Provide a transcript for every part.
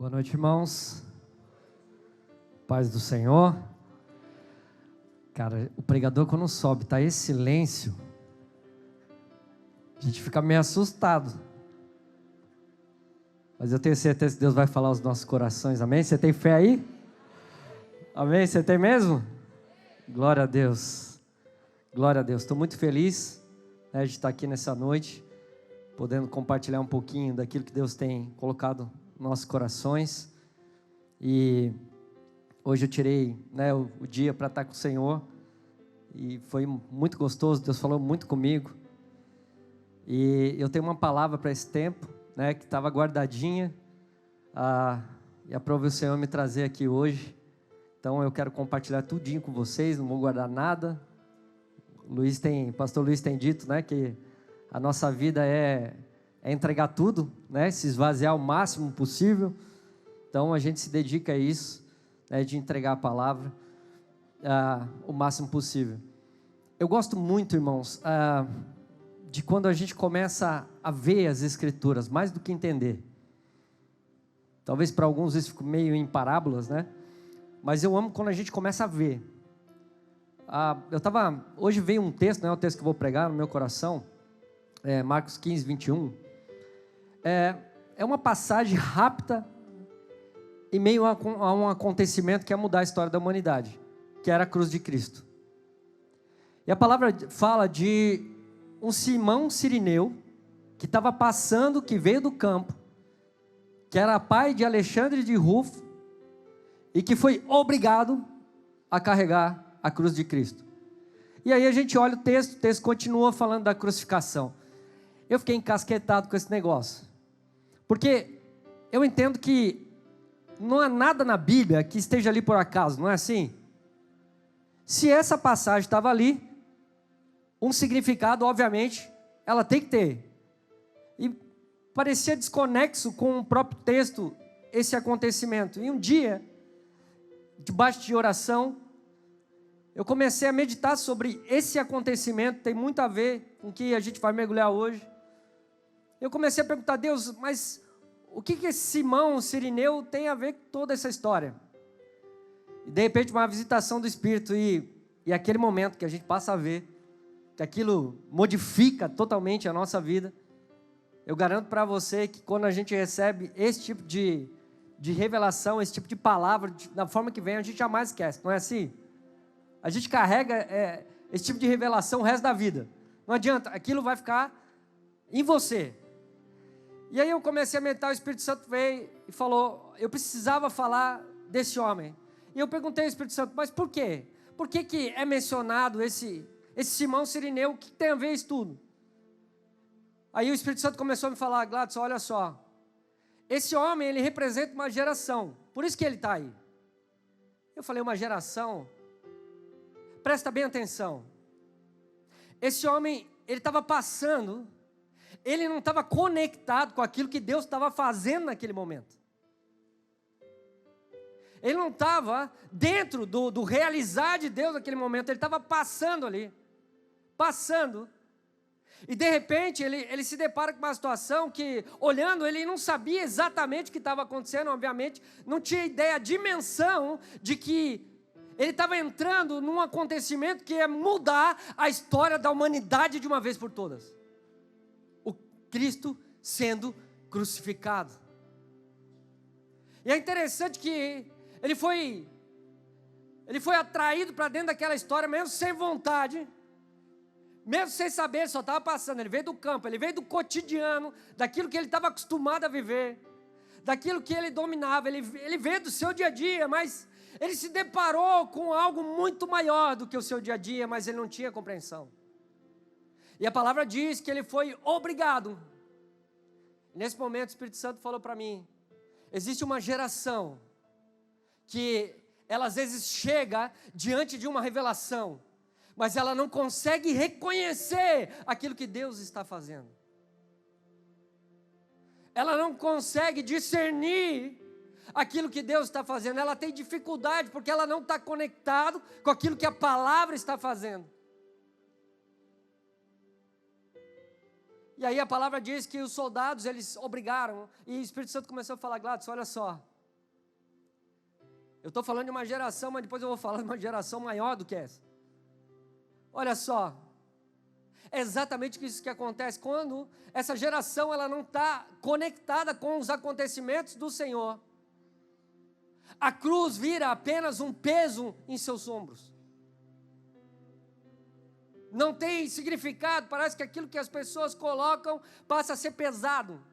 Boa noite, irmãos. Paz do Senhor. Cara, o pregador quando sobe, tá esse silêncio, a gente fica meio assustado. Mas eu tenho certeza que Deus vai falar aos nossos corações, amém? Você tem fé aí? Amém? Você tem mesmo? Glória a Deus. Glória a Deus. Estou muito feliz, de estar aqui nessa noite, podendo compartilhar um pouquinho daquilo que Deus tem colocado nos nossos corações. E hoje eu tirei, o dia para estar com o Senhor, e foi muito gostoso. Deus falou muito comigo, e eu tenho uma palavra para esse tempo, que estava guardadinha, e aprove o Senhor me trazer aqui hoje. Então eu quero compartilhar tudinho com vocês, não vou guardar nada. O pastor Luiz tem dito, que a nossa vida é entregar tudo, se esvaziar o máximo possível. Então a gente se dedica a isso, de entregar a palavra o máximo possível. Eu gosto muito, irmãos, de quando a gente começa a ver as Escrituras, mais do que entender. Talvez para alguns isso fique meio em parábolas, mas eu amo quando a gente começa a ver. Hoje veio um texto, o texto que eu vou pregar no meu coração, Marcos 15, 21. É uma passagem rápida em meio a um acontecimento que ia mudar a história da humanidade, que era a cruz de Cristo. E a palavra fala de um Simão Cirineu, que estava passando, que veio do campo, que era pai de Alexandre de Rufo, e que foi obrigado a carregar a cruz de Cristo. E aí a gente olha o texto continua falando da crucificação. Eu fiquei encasquetado com esse negócio, porque eu entendo que não há nada na Bíblia que esteja ali por acaso, não é assim? Se essa passagem estava ali, um significado, obviamente, ela tem que ter. E parecia desconexo com o próprio texto esse acontecimento. E um dia, debaixo de oração, eu comecei a meditar sobre esse acontecimento, tem muito a ver com o que a gente vai mergulhar hoje. Eu comecei a perguntar a Deus, mas o que esse Simão Cirineu tem a ver com toda essa história? E de repente uma visitação do Espírito e aquele momento que a gente passa a ver, que aquilo modifica totalmente a nossa vida. Eu garanto para você que quando a gente recebe esse tipo de revelação, esse tipo de palavra, da forma que vem, a gente jamais esquece, não é assim? A gente carrega esse tipo de revelação o resto da vida. Não adianta, aquilo vai ficar em você. E aí eu comecei a meditar, o Espírito Santo veio e falou, eu precisava falar desse homem. E eu perguntei ao Espírito Santo, mas por quê? Por que é mencionado esse Simão Cirineu? O que tem a ver isso tudo? Aí o Espírito Santo começou a me falar, Gladson, olha só, esse homem, ele representa uma geração, por isso que ele está aí. Eu falei, uma geração? Presta bem atenção. Esse homem, ele estava passando, ele não estava conectado com aquilo que Deus estava fazendo naquele momento. Ele não estava dentro do realizar de Deus naquele momento, ele estava passando ali, passando. E de repente ele se depara com uma situação que, olhando, ele não sabia exatamente o que estava acontecendo, obviamente, não tinha ideia, a dimensão de que ele estava entrando num acontecimento que ia mudar a história da humanidade de uma vez por todas. O Cristo sendo crucificado. E é interessante que ele foi atraído para dentro daquela história, mesmo sem vontade, mesmo sem saber, ele só estava passando. Ele veio do campo, ele veio do cotidiano, daquilo que ele estava acostumado a viver, daquilo que ele dominava, ele veio do seu dia a dia, mas ele se deparou com algo muito maior do que o seu dia a dia, mas ele não tinha compreensão. E a palavra diz que ele foi obrigado. Nesse momento o Espírito Santo falou para mim, existe uma geração que ela às vezes chega diante de uma revelação, mas ela não consegue reconhecer aquilo que Deus está fazendo. Ela não consegue discernir aquilo que Deus está fazendo. Ela tem dificuldade porque ela não está conectado com aquilo que a palavra está fazendo. E aí a palavra diz que os soldados, eles obrigaram, e o Espírito Santo começou a falar: Gladson, olha só, eu estou falando de uma geração, mas depois eu vou falar de uma geração maior do que essa. Olha só, é exatamente isso que acontece quando essa geração ela não está conectada com os acontecimentos do Senhor. A cruz vira apenas um peso em seus ombros. Não tem significado, parece que aquilo que as pessoas colocam passa a ser pesado.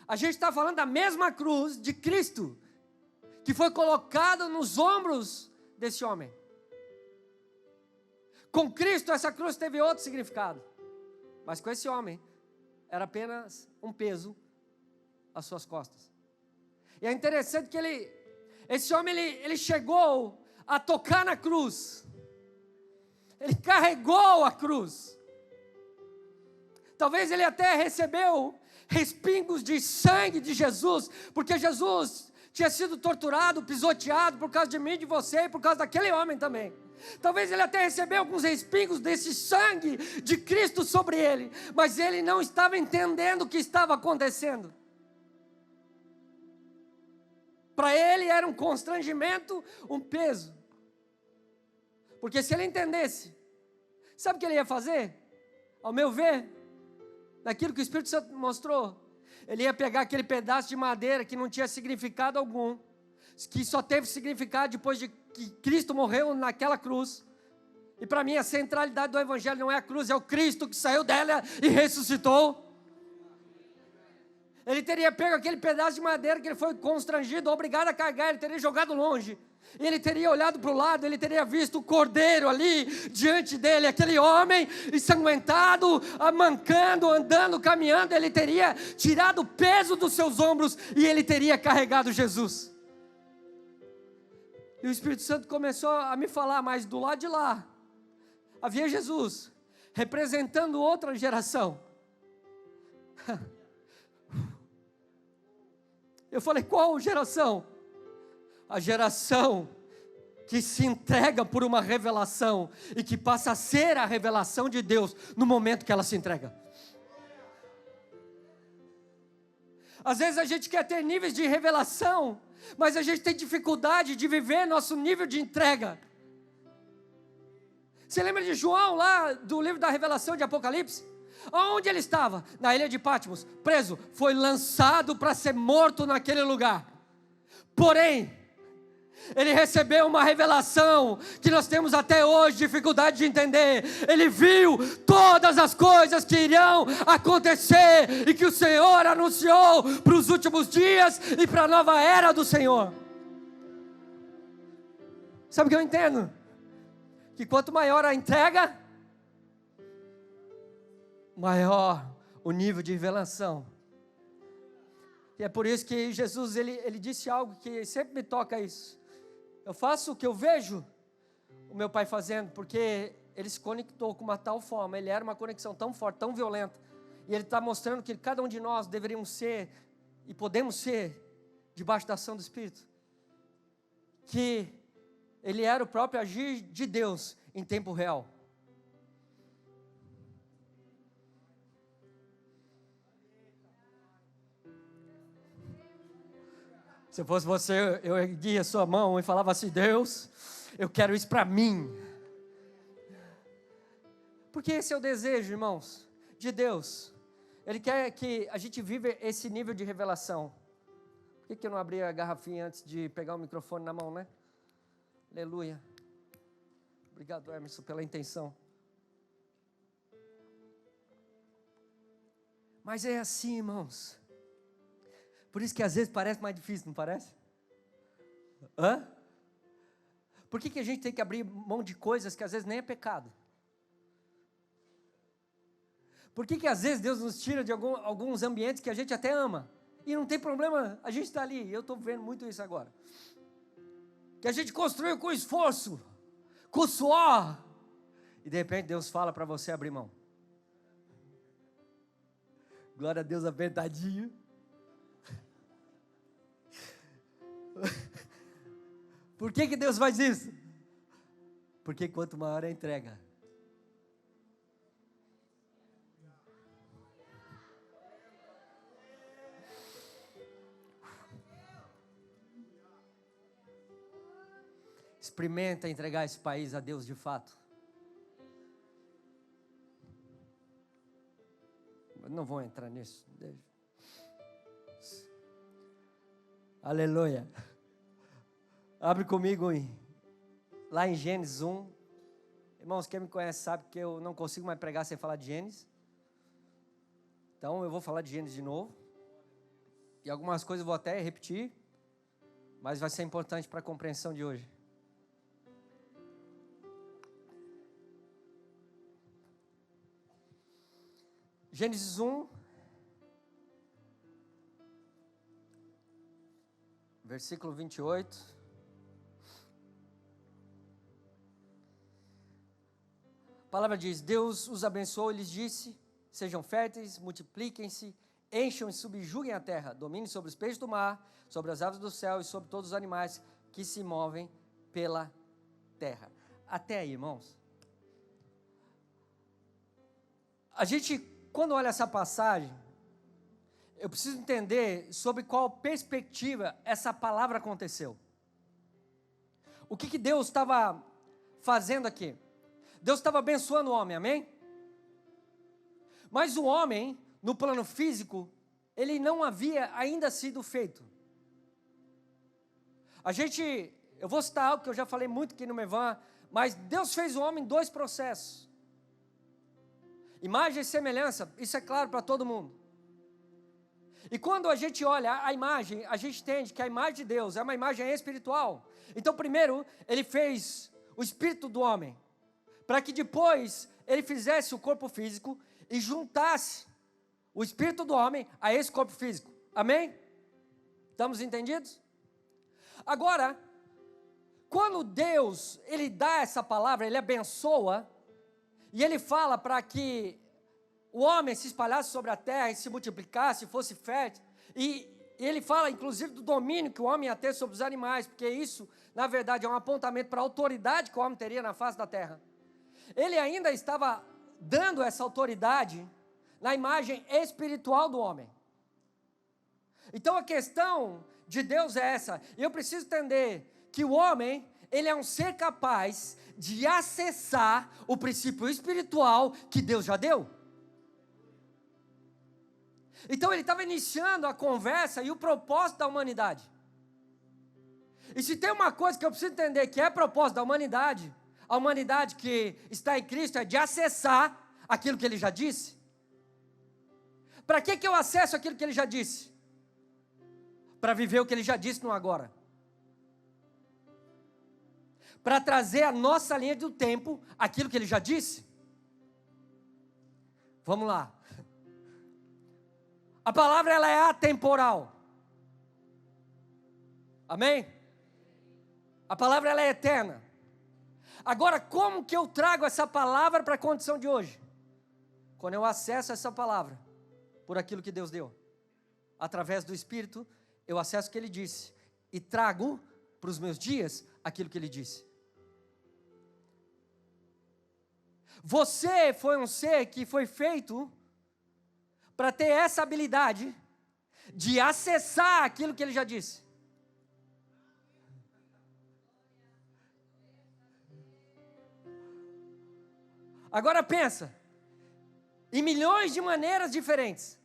A gente está falando da mesma cruz de Cristo, que foi colocada nos ombros desse homem. Com Cristo essa cruz teve outro significado, mas com esse homem era apenas um peso às suas costas. E é interessante que esse homem ele chegou a tocar na cruz, ele carregou a cruz, talvez ele até recebeu respingos de sangue de Jesus, porque Jesus tinha sido torturado, pisoteado por causa de mim, de você e por causa daquele homem também. Talvez ele até recebeu alguns respingos desse sangue de Cristo sobre ele, mas ele não estava entendendo o que estava acontecendo. Para ele era um constrangimento, um peso. Porque se ele entendesse, sabe o que ele ia fazer? Ao meu ver, naquilo que o Espírito Santo mostrou, ele ia pegar aquele pedaço de madeira que não tinha significado algum, que só teve significado depois de que Cristo morreu naquela cruz. E para mim a centralidade do Evangelho não é a cruz, é o Cristo que saiu dela e ressuscitou. Ele teria pego aquele pedaço de madeira que ele foi constrangido, obrigado a carregar, ele teria jogado longe. E ele teria olhado para o lado, ele teria visto o cordeiro ali diante dele, aquele homem ensanguentado, mancando, andando, caminhando. Ele teria tirado o peso dos seus ombros e ele teria carregado Jesus. E o Espírito Santo começou a me falar, mas do lado de lá havia Jesus representando outra geração. Eu falei: qual geração? A geração que se entrega por uma revelação e que passa a ser a revelação de Deus no momento que ela se entrega. Às vezes a gente quer ter níveis de revelação, mas a gente tem dificuldade de viver nosso nível de entrega. Você lembra de João lá do livro da Revelação de Apocalipse? Onde ele estava? Na ilha de Patmos, preso, foi lançado para ser morto naquele lugar. Porém, ele recebeu uma revelação que nós temos até hoje dificuldade de entender. Ele viu todas as coisas que irão acontecer e que o Senhor anunciou para os últimos dias e para a nova era do Senhor. Sabe o que eu entendo? Que quanto maior a entrega, maior o nível de revelação. E é por isso que Jesus ele disse algo que sempre me toca isso. Eu faço o que eu vejo o meu pai fazendo, porque ele se conectou com uma tal forma, ele era uma conexão tão forte, tão violenta, e ele está mostrando que cada um de nós deveríamos ser, e podemos ser, debaixo da ação do Espírito, que ele era o próprio agir de Deus em tempo real. Se eu fosse você, eu erguia a sua mão e falava assim: Deus, eu quero isso para mim. Porque esse é o desejo, irmãos, de Deus. Ele quer que a gente viva esse nível de revelação. Por que eu não abri a garrafinha antes de pegar o microfone na mão, né? Aleluia. Obrigado, Emerson, pela intenção. Mas é assim, irmãos. Por isso que às vezes parece mais difícil, não parece? Hã? Por que a gente tem que abrir mão de coisas que às vezes nem é pecado? Por que às vezes Deus nos tira de alguns ambientes que a gente até ama? E não tem problema, a gente está ali, eu estou vendo muito isso agora. Que a gente construiu com esforço, com suor, e de repente Deus fala para você abrir mão. Glória a Deus apertadinho. Por que Deus faz isso? Porque quanto maior a entrega, experimenta entregar esse país a Deus de fato. Não vou entrar nisso. Deixa. Aleluia. Abre comigo lá em Gênesis 1. Irmãos, quem me conhece sabe que eu não consigo mais pregar sem falar de Gênesis. Então eu vou falar de Gênesis de novo. E algumas coisas eu vou até repetir, mas vai ser importante para a compreensão de hoje. Gênesis 1, versículo 28. A palavra diz: Deus os abençoou e lhes disse: sejam férteis, multipliquem-se, encham e subjuguem a terra, dominem sobre os peixes do mar, sobre as aves do céu e sobre todos os animais que se movem pela terra. Até aí, irmãos. A gente, quando olha essa passagem, eu preciso entender sobre qual perspectiva essa palavra aconteceu. O que Deus estava fazendo aqui? Deus estava abençoando o homem, amém? Mas o homem, no plano físico, ele não havia ainda sido feito. Eu vou citar algo que eu já falei muito aqui no Mevan, mas Deus fez o homem em 2 processos. Imagem e semelhança, isso é claro para todo mundo. E quando a gente olha a imagem, a gente entende que a imagem de Deus é uma imagem espiritual. Então, primeiro, ele fez o espírito do homem, para que depois ele fizesse o corpo físico e juntasse o espírito do homem a esse corpo físico. Amém? Estamos entendidos? Agora, quando Deus, ele dá essa palavra, ele abençoa, e ele fala para que o homem se espalhasse sobre a terra e se multiplicasse, fosse fértil, e ele fala inclusive do domínio que o homem ia ter sobre os animais, porque isso, na verdade, é um apontamento para a autoridade que o homem teria na face da terra. Ele ainda estava dando essa autoridade na imagem espiritual do homem. Então a questão de Deus é essa, e eu preciso entender que o homem, ele é um ser capaz de acessar o princípio espiritual que Deus já deu. Então ele estava iniciando a conversa e o propósito da humanidade. E se tem uma coisa que eu preciso entender que é propósito da humanidade, a humanidade que está em Cristo é de acessar aquilo que ele já disse. Para que eu acesso aquilo que ele já disse? Para viver o que ele já disse no agora. Para trazer a nossa linha do tempo aquilo que ele já disse. Vamos lá. A palavra, ela é atemporal. Amém? A palavra, ela é eterna. Agora, como que eu trago essa palavra para a condição de hoje? Quando eu acesso essa palavra por aquilo que Deus deu. Através do Espírito, eu acesso o que Ele disse e trago para os meus dias aquilo que Ele disse. Você foi um ser que foi feito para ter essa habilidade de acessar aquilo que Ele já disse. Agora pensa, em milhões de maneiras diferentes.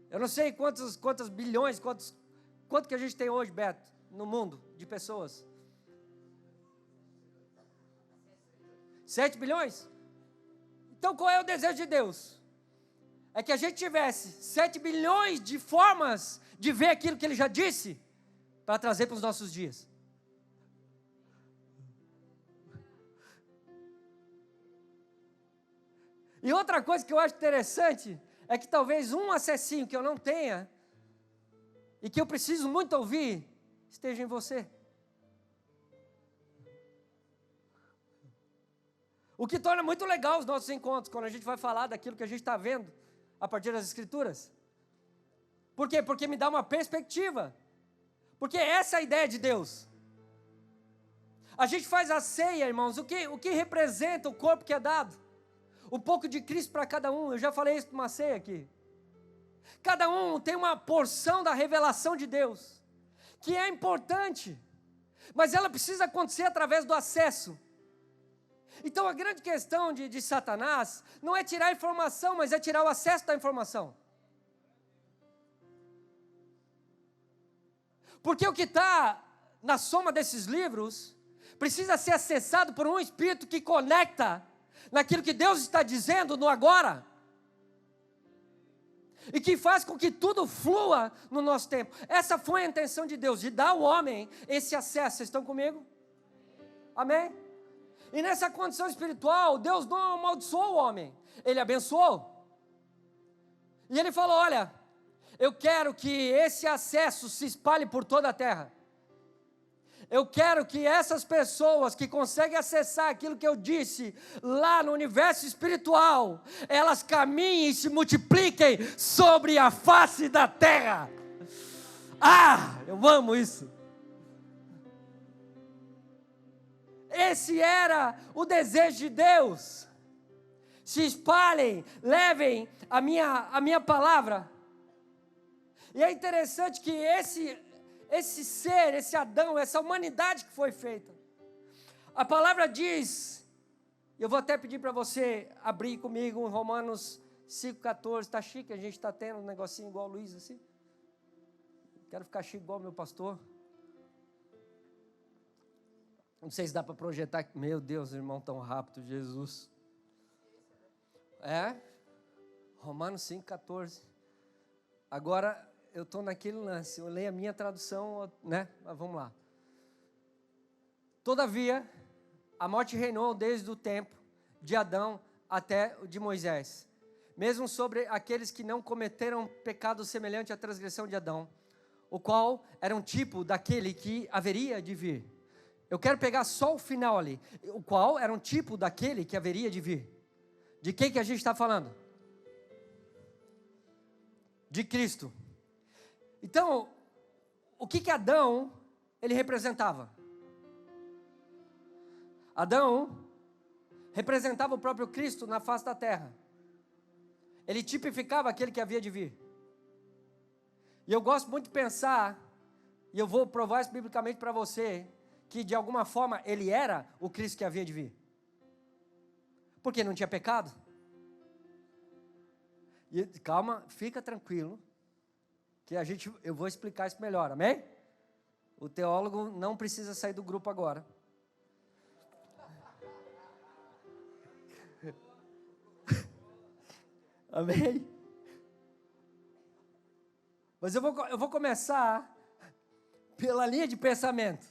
Eu não sei quantas bilhões, quanto que a gente tem hoje, Beto, no mundo de pessoas. 7 bilhões? Então qual é o desejo de Deus? É que a gente tivesse 7 bilhões de formas de ver aquilo que Ele já disse, para trazer para os nossos dias. E outra coisa que eu acho interessante, é que talvez um acessinho que eu não tenha, e que eu preciso muito ouvir, esteja em você. O que torna muito legal os nossos encontros, quando a gente vai falar daquilo que a gente está vendo, a partir das Escrituras. Por quê? Porque me dá uma perspectiva. Porque essa é a ideia de Deus. A gente faz a ceia, irmãos, o que representa o corpo que é dado? Um pouco de Cristo para cada um. Eu já falei isso numa ceia aqui. Cada um tem uma porção da revelação de Deus, que é importante. Mas ela precisa acontecer através do acesso. Então a grande questão de Satanás não é tirar a informação, mas é tirar o acesso da informação. Porque o que está na soma desses livros precisa ser acessado por um espírito que conecta naquilo que Deus está dizendo no agora. E que faz com que tudo flua no nosso tempo. Essa foi a intenção de Deus, de dar ao homem esse acesso. Vocês estão comigo? Amém? E nessa condição espiritual, Deus não amaldiçoou o homem, Ele abençoou. E Ele falou, olha, eu quero que esse acesso se espalhe por toda a terra. Eu quero que essas pessoas que conseguem acessar aquilo que eu disse lá no universo espiritual, elas caminhem e se multipliquem sobre a face da terra. Ah, eu amo isso. Esse era o desejo de Deus. Se espalhem, levem a minha palavra. E é interessante que esse ser, esse Adão, essa humanidade que foi feita, a palavra diz, eu vou até pedir para você abrir comigo em Romanos 5,14, está chique, a gente está tendo um negocinho igual o Luiz assim, quero ficar chique igual o meu pastor, não sei se dá para projetar, meu Deus, irmão, tão rápido, Jesus, Romanos 5,14, agora, eu estou naquele lance, eu leio a minha tradução, né? Mas vamos lá. Todavia, a morte reinou desde o tempo de Adão até o de Moisés, mesmo sobre aqueles que não cometeram pecado semelhante à transgressão de Adão, o qual era um tipo daquele que haveria de vir. Eu quero pegar só o final ali, o qual era um tipo daquele que haveria de vir. De quem que a gente está falando? De Cristo. Então, o que Adão, ele representava? Adão representava o próprio Cristo na face da terra. Ele tipificava aquele que havia de vir. E eu gosto muito de pensar, e eu vou provar isso biblicamente para você, que de alguma forma ele era o Cristo que havia de vir. Porque não tinha pecado. E, calma, fica tranquilo. Que eu vou explicar isso melhor, amém? O teólogo não precisa sair do grupo agora. Amém? Mas eu vou começar pela linha de pensamento.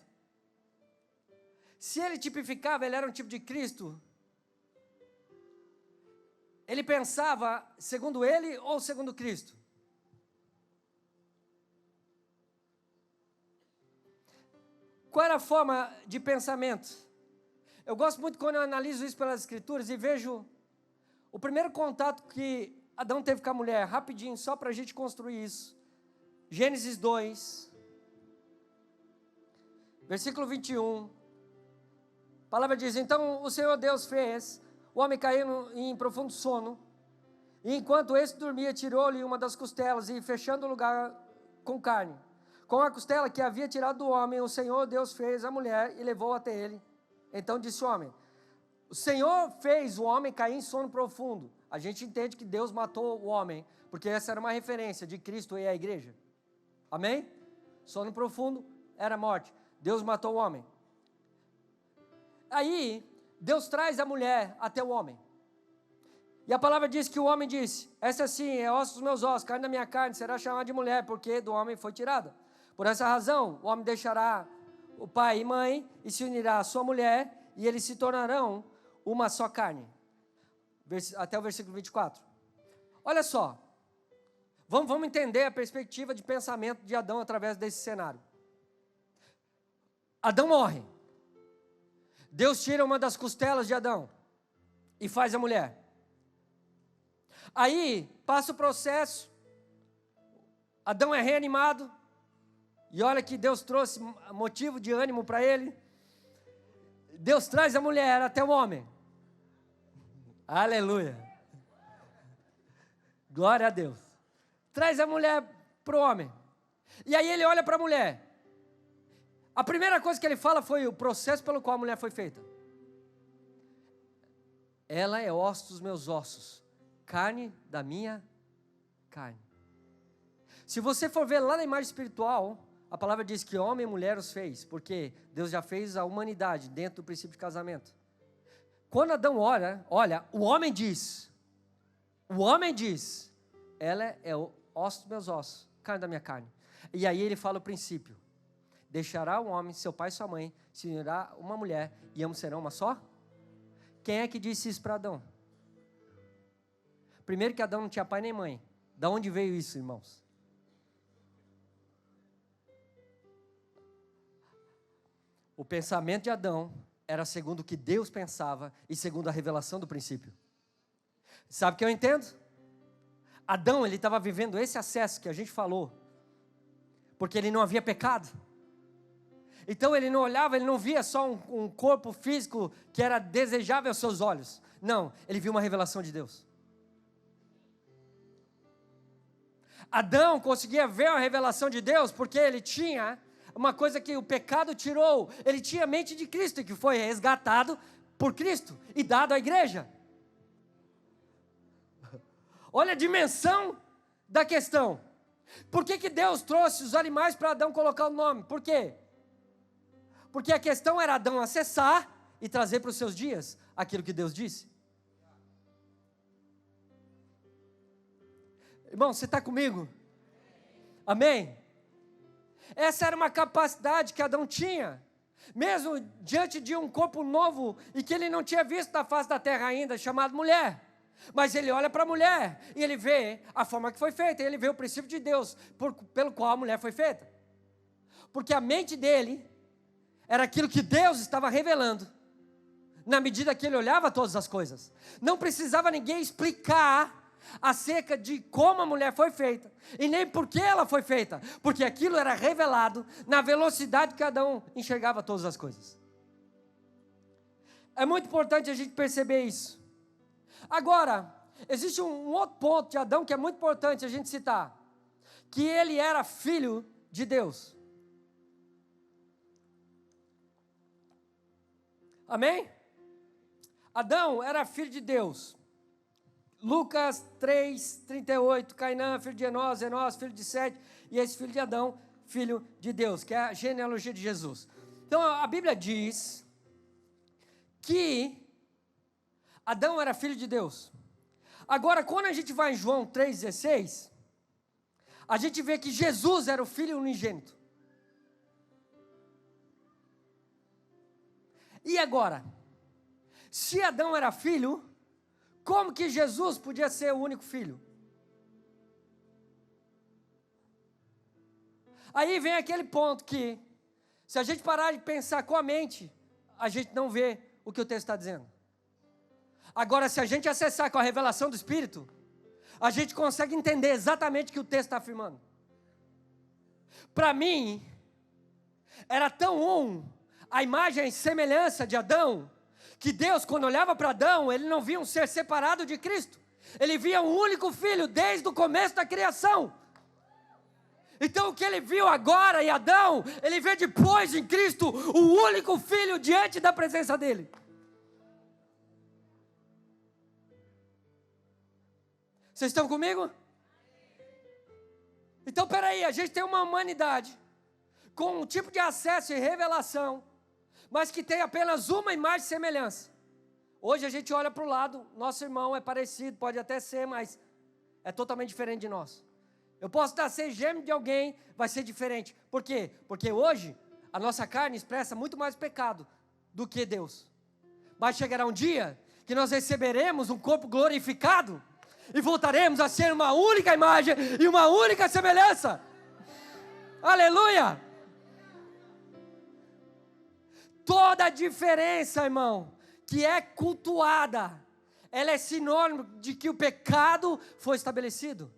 Se ele tipificava, ele era um tipo de Cristo, ele pensava segundo ele ou segundo Cristo? Qual era a forma de pensamento? Eu gosto muito quando eu analiso isso pelas escrituras e vejo o primeiro contato que Adão teve com a mulher, rapidinho, só para a gente construir isso. Gênesis 2, versículo 21. A palavra diz, então o Senhor Deus fez o homem cair em profundo sono, e enquanto este dormia, tirou-lhe uma das costelas e fechando o lugar com carne. Com a costela que havia tirado do homem, o Senhor Deus fez a mulher e levou até ele. Então disse o homem, o Senhor fez o homem cair em sono profundo. A gente entende que Deus matou o homem, porque essa era uma referência de Cristo e a igreja. Amém? Sono profundo era morte. Deus matou o homem. Aí, Deus traz a mulher até o homem. E a palavra diz que o homem disse, essa sim é osso dos meus ossos, carne da minha carne, será chamada de mulher, porque do homem foi tirada. Por essa razão, o homem deixará o pai e mãe e se unirá à sua mulher e eles se tornarão uma só carne. Até o versículo 24. Olha só, vamos entender a perspectiva de pensamento de Adão através desse cenário. Adão morre. Deus tira uma das costelas de Adão e faz a mulher. Aí passa o processo, Adão é reanimado. E olha que Deus trouxe motivo de ânimo para ele. Deus traz a mulher até o homem. Aleluia. Glória a Deus. Traz a mulher para o homem. E aí ele olha para a mulher. A primeira coisa que ele fala foi o processo pelo qual a mulher foi feita. Ela é osso dos meus ossos, carne da minha carne. Se você for ver lá na imagem espiritual, a palavra diz que homem e mulher os fez, porque Deus já fez a humanidade dentro do princípio de casamento. Quando Adão olha, o homem diz, ela é o osso dos meus ossos, carne da minha carne. E aí ele fala o princípio: deixará o homem, seu pai e sua mãe, se unirá uma mulher, e ambos serão uma só? Quem é que disse isso para Adão? Primeiro que Adão não tinha pai nem mãe. Da onde veio isso, irmãos? O pensamento de Adão era segundo o que Deus pensava e segundo a revelação do princípio. Sabe o que eu entendo? Adão, ele estava vivendo esse acesso que a gente falou, porque ele não havia pecado. Então ele não olhava, ele não via só um corpo físico que era desejável aos seus olhos. Não, ele viu uma revelação de Deus. Adão conseguia ver a revelação de Deus porque ele tinha uma coisa que o pecado tirou. Ele tinha a mente de Cristo, que foi resgatado por Cristo e dado à igreja. Olha a dimensão da questão. Por que Deus trouxe os animais para Adão colocar o nome? Por quê? Porque a questão era Adão acessar e trazer para os seus dias aquilo que Deus disse. Irmão, você está comigo? Amém? Essa era uma capacidade que Adão tinha, mesmo diante de um corpo novo e que ele não tinha visto na face da terra ainda, chamado mulher. Mas ele olha para a mulher e ele vê a forma que foi feita, ele vê o princípio de Deus pelo qual a mulher foi feita. Porque a mente dele era aquilo que Deus estava revelando, na medida que ele olhava todas as coisas. Não precisava ninguém explicar acerca de como a mulher foi feita, e nem por que ela foi feita, porque aquilo era revelado na velocidade que Adão enxergava todas as coisas. É muito importante a gente perceber isso. Agora, existe um outro ponto de Adão que é muito importante a gente citar, que ele era filho de Deus. Amém? Adão era filho de Deus. Lucas 3, 38, Cainã, filho de Enós, Enós, filho de Sete, e esse filho de Adão, filho de Deus, que é a genealogia de Jesus. Então a Bíblia diz que Adão era filho de Deus. Agora, quando a gente vai em João 3,16, a gente vê que Jesus era o filho unigênito. E agora, se Adão era filho, como que Jesus podia ser o único filho? Aí vem aquele ponto que, se a gente parar de pensar com a mente, a gente não vê o que o texto está dizendo. Agora, se a gente acessar com a revelação do Espírito, a gente consegue entender exatamente o que o texto está afirmando. Para mim, era tão a imagem e semelhança de Adão, que Deus, quando olhava para Adão, ele não via um ser separado de Cristo. Ele via um único filho desde o começo da criação. Então o que ele viu agora em Adão, ele vê depois em Cristo o único filho diante da presença dele. Vocês estão comigo? Então peraí, a gente tem uma humanidade com um tipo de acesso e revelação, mas que tem apenas uma imagem e semelhança. Hoje a gente olha para o lado, nosso irmão é parecido, pode até ser, mas é totalmente diferente de nós. Eu posso ser gêmeo de alguém, vai ser diferente. Por quê? Porque hoje a nossa carne expressa muito mais pecado do que Deus. Mas chegará um dia que nós receberemos um corpo glorificado e voltaremos a ser uma única imagem e uma única semelhança. Aleluia! Toda a diferença, irmão, que é cultuada, ela é sinônimo de que o pecado foi estabelecido.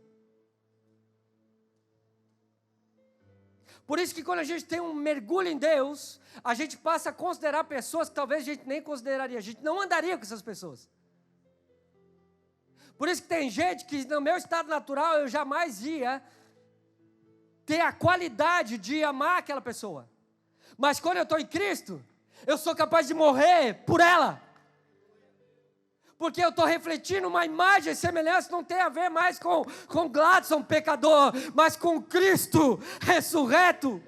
Por isso que quando a gente tem um mergulho em Deus, a gente passa a considerar pessoas que talvez a gente nem consideraria, a gente não andaria com essas pessoas. Por isso que tem gente que no meu estado natural eu jamais ia ter a qualidade de amar aquela pessoa. Mas quando eu estou em Cristo, eu sou capaz de morrer por ela. Porque eu estou refletindo uma imagem e semelhança, não tem a ver mais com Gladson, pecador, mas com Cristo ressurreto.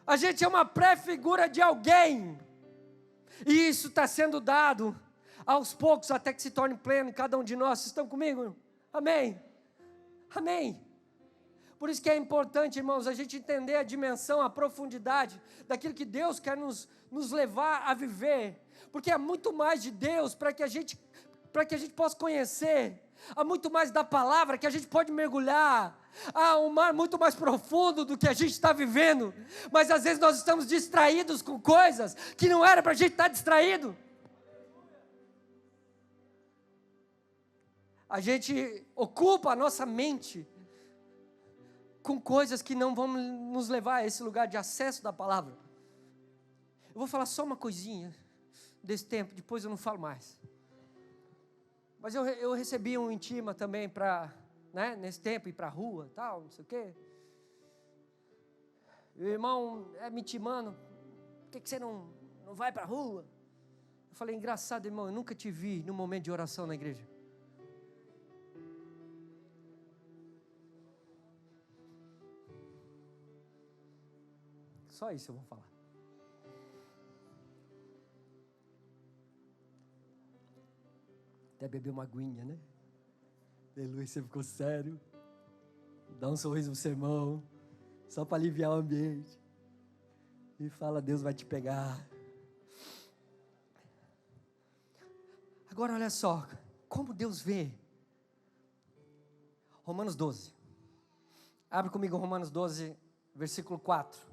A gente é uma pré-figura de alguém. E isso está sendo dado aos poucos, até que se torne pleno em cada um de nós. Vocês estão comigo? Amém? Amém? Por isso que é importante, irmãos, a gente entender a dimensão, a profundidade daquilo que Deus quer nos levar a viver. Porque há muito mais de Deus para que a gente possa conhecer. Há muito mais da palavra que a gente pode mergulhar. Há um mar muito mais profundo do que a gente está vivendo. Mas às vezes nós estamos distraídos com coisas que não era para a gente estar distraído. A gente ocupa a nossa mente com coisas que não vão nos levar a esse lugar de acesso da palavra. Eu vou falar só uma coisinha desse tempo, depois eu não falo mais. Mas eu recebi um intima também para, né, nesse tempo, ir para a rua, tal, não sei o quê. E o irmão me intimando, por que você não vai para a rua? Eu falei, engraçado, irmão, eu nunca te vi num momento de oração na igreja. Só isso eu vou falar. Até beber uma aguinha, né? Aleluia, você ficou sério. Dá um sorriso no seu irmão, só para aliviar o ambiente. E fala, Deus vai te pegar. Agora olha só, como Deus vê. Romanos 12. Abre comigo Romanos 12, versículo 4.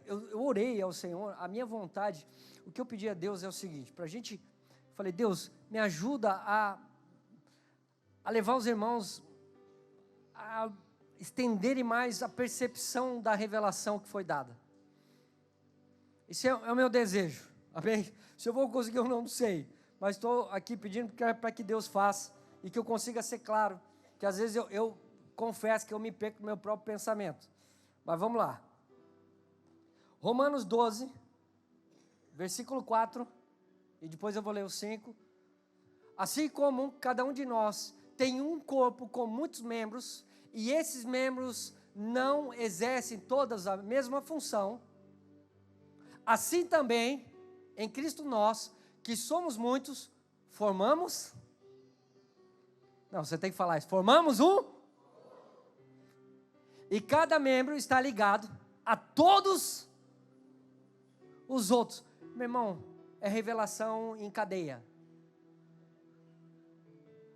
Eu orei ao Senhor, a minha vontade, o que eu pedi a Deus é o seguinte, para a gente, falei, Deus, me ajuda a levar os irmãos a estenderem mais a percepção da revelação que foi dada. Esse é o meu desejo, amém? Se eu vou conseguir ou não sei, mas estou aqui pedindo para que Deus faça e que eu consiga ser claro, que às vezes eu confesso que eu me perco no meu próprio pensamento, mas vamos lá. Romanos 12, versículo 4, e depois eu vou ler o 5. Assim como cada um de nós tem um corpo com muitos membros, e esses membros não exercem todas a mesma função, assim também, em Cristo nós, que somos muitos, formamos... Não, você tem que falar isso. Formamos um... E cada membro está ligado a todos os outros. Meu irmão, é revelação em cadeia.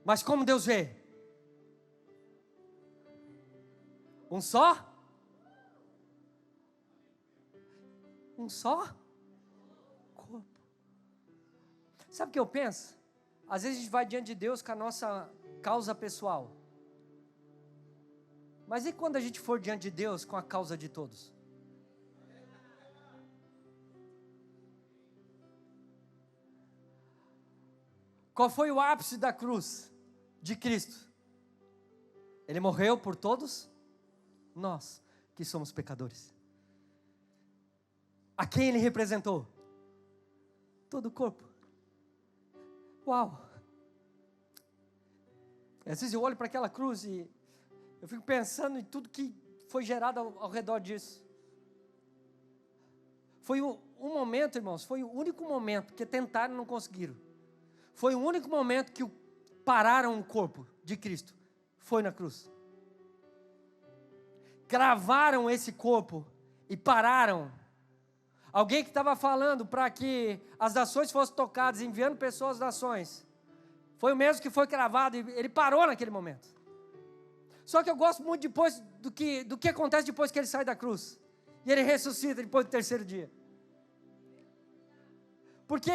Mas como Deus vê? Um só? Um só? Corpo. Sabe o que eu penso? Às vezes a gente vai diante de Deus com a nossa causa pessoal. Mas e quando a gente for diante de Deus com a causa de todos? Qual foi o ápice da cruz de Cristo? Ele morreu por todos nós, que somos pecadores. A quem ele representou? Todo o corpo. Uau! Às vezes eu olho para aquela cruz e eu fico pensando em tudo que foi gerado ao redor disso. Foi um momento, irmãos, foi o único momento que tentaram e não conseguiram. Foi o único momento que pararam o corpo de Cristo. Foi na cruz. Cravaram esse corpo e pararam. Alguém que estava falando para que as nações fossem tocadas, enviando pessoas às nações. Foi o mesmo que foi cravado e ele parou naquele momento. Só que eu gosto muito depois do que acontece depois que ele sai da cruz. E ele ressuscita depois do terceiro dia. Porque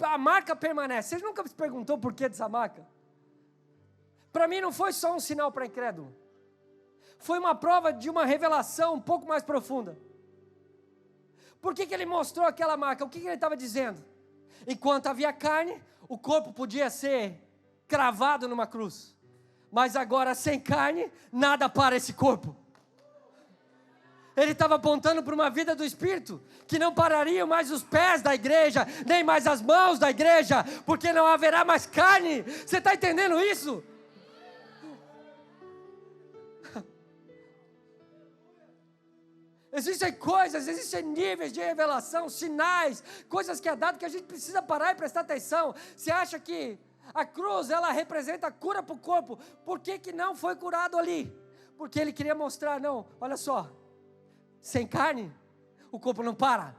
a marca permanece. Você nunca se perguntou por que dessa marca? Para mim não foi só um sinal para incrédulo. Foi uma prova de uma revelação um pouco mais profunda. Por que ele mostrou aquela marca? O que ele estava dizendo? Enquanto havia carne, o corpo podia ser cravado numa cruz. Mas agora, sem carne, nada para esse corpo. Ele estava apontando para uma vida do Espírito, que não parariam mais os pés da igreja, nem mais as mãos da igreja, porque não haverá mais carne. Você está entendendo isso? Existem coisas, existem níveis de revelação, sinais, coisas que é dado que a gente precisa parar e prestar atenção. Você acha que a cruz, ela representa a cura para o corpo? Por que não foi curado ali? Porque ele queria mostrar, não, olha só. Sem carne, o corpo não para.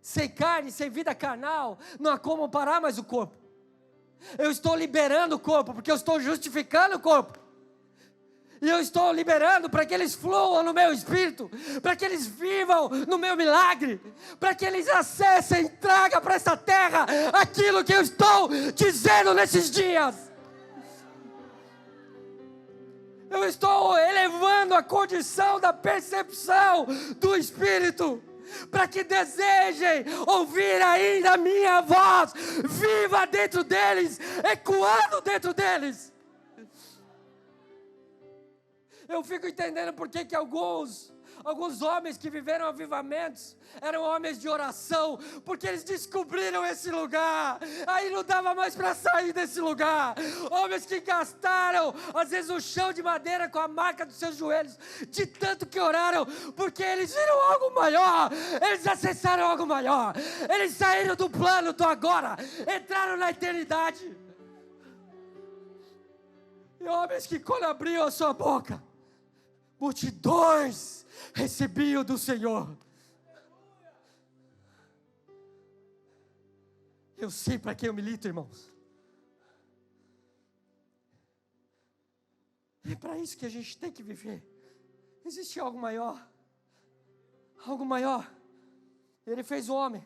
Sem carne, sem vida carnal, não há como parar mais o corpo. Eu estou liberando o corpo, porque eu estou justificando o corpo. E eu estou liberando para que eles fluam no meu espírito, para que eles vivam no meu milagre, para que eles acessem e tragam para essa terra aquilo que eu estou dizendo nesses dias. Eu estou elevando a condição da percepção do Espírito, para que desejem ouvir ainda a minha voz, viva dentro deles, ecoando dentro deles. Eu fico entendendo por que alguns homens que viveram avivamentos eram homens de oração, porque eles descobriram esse lugar, aí não dava mais para sair desse lugar. Homens que gastaram às vezes o chão de madeira com a marca dos seus joelhos, de tanto que oraram, porque eles viram algo maior, eles acessaram algo maior, eles saíram do plano do agora, entraram na eternidade. E homens que quando abriam a sua boca, multidões recebiam do Senhor. Eu sei para quem eu milito, irmãos. É para isso que a gente tem que viver. Existe algo maior. Algo maior. Ele fez o homem.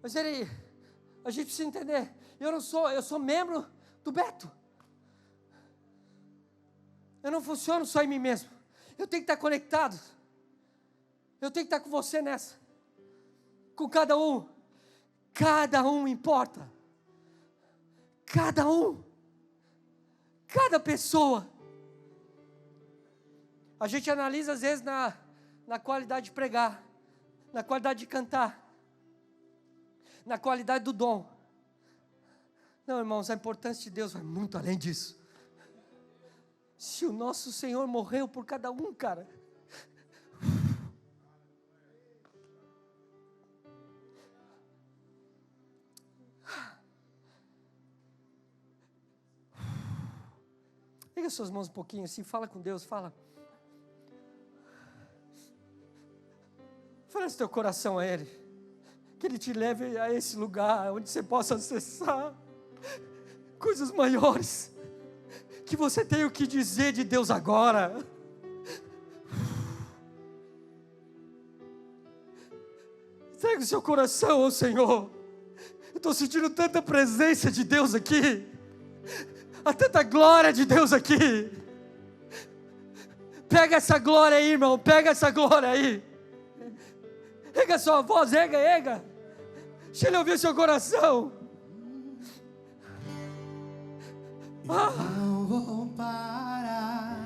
Mas a gente precisa entender. Eu sou membro do Beto. Eu não funciono só em mim mesmo. Eu tenho que estar conectado. Eu tenho que estar com você nessa. Com cada um. Cada um importa. Cada um. Cada pessoa. A gente analisa às vezes na qualidade de pregar, na qualidade de cantar, na qualidade do dom. Não, irmãos, a importância de Deus vai muito além disso. Se o nosso Senhor morreu por cada um, cara. Pega suas mãos um pouquinho assim, fala com Deus, fala. Oferece teu coração a Ele. Que Ele te leve a esse lugar onde você possa acessar coisas maiores. Que você tem o que dizer de Deus agora. Entregue o seu coração ao Senhor. Eu estou sentindo tanta presença de Deus aqui. Há tanta glória de Deus aqui. Pega essa glória aí, irmão. Pega essa glória aí. Erga sua voz, erga. Deixa Ele ouvir seu coração. Não vou parar.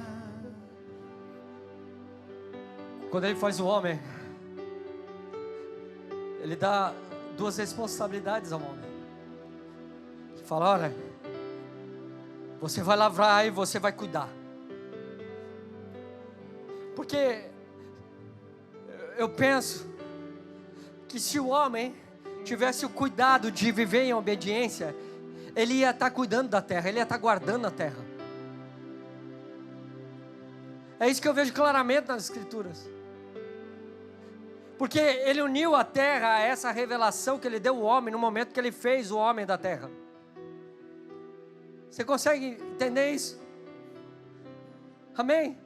Quando Ele faz o homem, Ele dá duas responsabilidades ao homem. Ele fala, olha, você vai lavrar e você vai cuidar. Porque eu penso que se o homem tivesse o cuidado de viver em obediência, ele ia estar cuidando da terra, ele ia estar guardando a terra. É isso que eu vejo claramente nas Escrituras. Porque Ele uniu a terra a essa revelação que Ele deu ao homem no momento que Ele fez o homem da terra. Você consegue entender isso? Amém?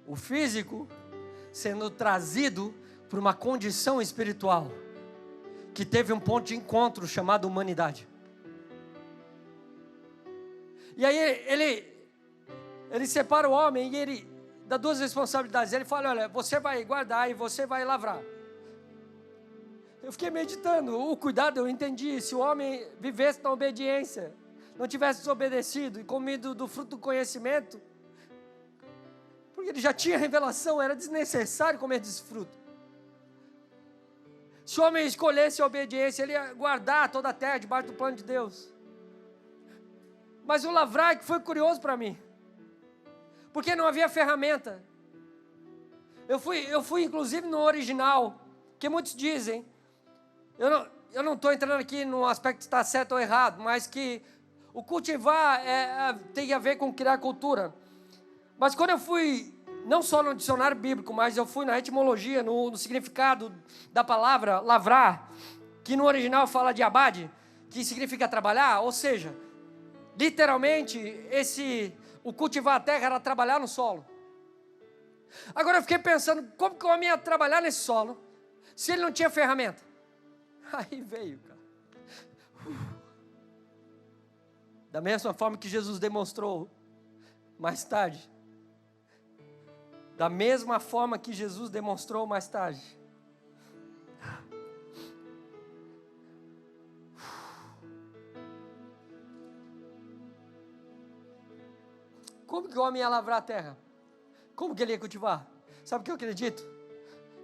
O físico sendo trazido por uma condição espiritual que teve um ponto de encontro chamado humanidade. E aí ele separa o homem e ele dá duas responsabilidades. Ele fala, olha, você vai guardar e você vai lavrar. Eu fiquei meditando, o cuidado eu entendi, se o homem vivesse na não tivesse desobedecido e comido do fruto do conhecimento, porque ele já tinha revelação, era desnecessário comer desse fruto. Se o homem escolhesse a obediência, ele ia guardar toda a terra debaixo do plano de Deus. Mas o lavrar que foi curioso para mim, porque não havia ferramenta. Eu fui inclusive no original, que muitos dizem, eu não estou entrando aqui no aspecto de estar certo ou errado, mas que o cultivar tem a ver com criar cultura. Mas quando eu fui, não só no dicionário bíblico, mas eu fui na etimologia, no significado da palavra lavrar, que no original fala de abade, que significa trabalhar, ou seja, literalmente, o cultivar a terra era trabalhar no solo. Agora eu fiquei pensando, como que o homem ia trabalhar nesse solo, se ele não tinha ferramenta? Aí veio, cara. Da mesma forma que Jesus demonstrou mais tarde. Da mesma forma que Jesus demonstrou mais tarde. Como que o homem ia lavrar a terra? Como que ele ia cultivar? Sabe o que eu acredito?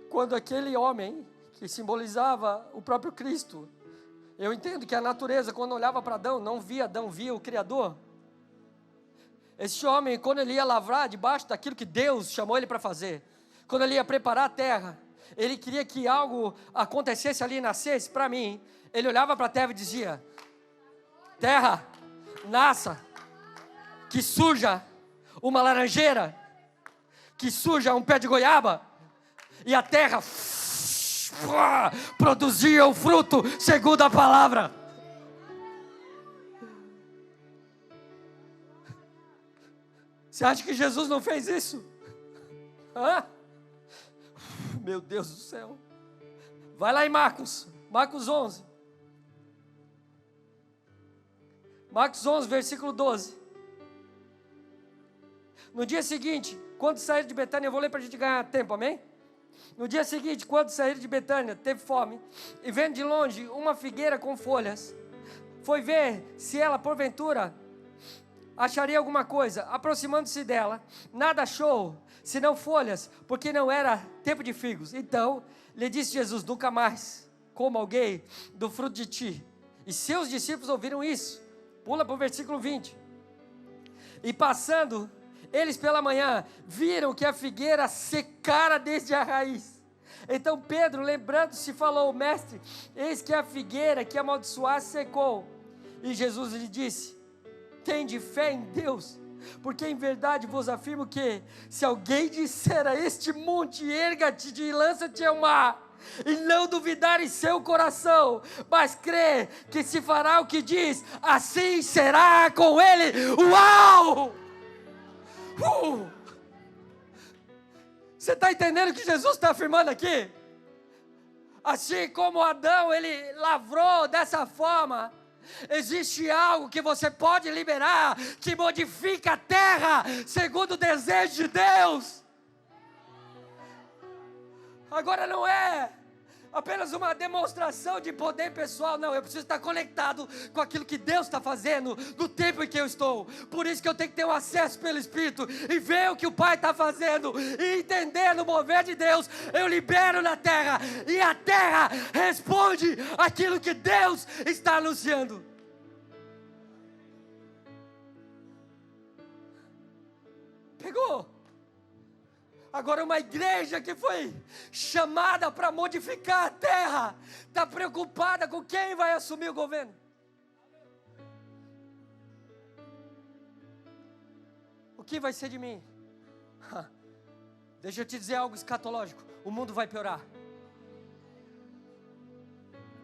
Quando aquele homem, que simbolizava o próprio Cristo, eu entendo que a natureza, quando olhava para Adão, não via Adão, via o Criador. Esse homem, quando ele ia lavrar debaixo daquilo que Deus chamou ele para fazer, quando ele ia preparar a terra, ele queria que algo acontecesse ali e nascesse. Para mim, ele olhava para a terra e dizia: terra, nasça, que surja uma laranjeira, que surja um pé de goiaba, e a terra produzia o fruto segundo a palavra. Você acha que Jesus não fez isso? Hã? Meu Deus do céu. Vai lá em Marcos 11. Marcos 11, versículo 12. No dia seguinte, quando saíram de Betânia, eu vou ler para a gente ganhar tempo, amém? No dia seguinte, quando saíram de Betânia, teve fome, e vendo de longe uma figueira com folhas, foi ver se ela, porventura, acharia alguma coisa. Aproximando-se dela, nada achou, senão folhas, porque não era tempo de figos. Então, lhe disse Jesus: nunca mais coma alguém do fruto de ti. E seus discípulos ouviram isso. Pula para o versículo 20. E passando eles pela manhã, viram que a figueira secara desde a raiz. Então Pedro, lembrando-se, falou: mestre, eis que a figueira que amaldiçoaste secou. E Jesus lhe disse: tende fé em Deus, porque em verdade vos afirmo que, se alguém disser a este monte, erga-te e lança-te ao mar, e não duvidar em seu coração, mas crer que se fará o que diz, assim será com ele. Uau! Você está entendendo o que Jesus está afirmando aqui? Assim como Adão, ele lavrou dessa forma, existe algo que você pode liberar, que modifica a terra, segundo o desejo de Deus. Agora não é apenas uma demonstração de poder pessoal, não, eu preciso estar conectado com aquilo que Deus está fazendo, no tempo em que eu estou. Por isso que eu tenho que ter um acesso pelo Espírito, e ver o que o Pai está fazendo, e entender no mover de Deus. Eu libero na terra, e a terra responde aquilo que Deus está anunciando. Pegou? Agora uma igreja que foi chamada para modificar a terra, está preocupada com quem vai assumir o governo. O que vai ser de mim? Deixa eu te dizer algo escatológico: o mundo vai piorar.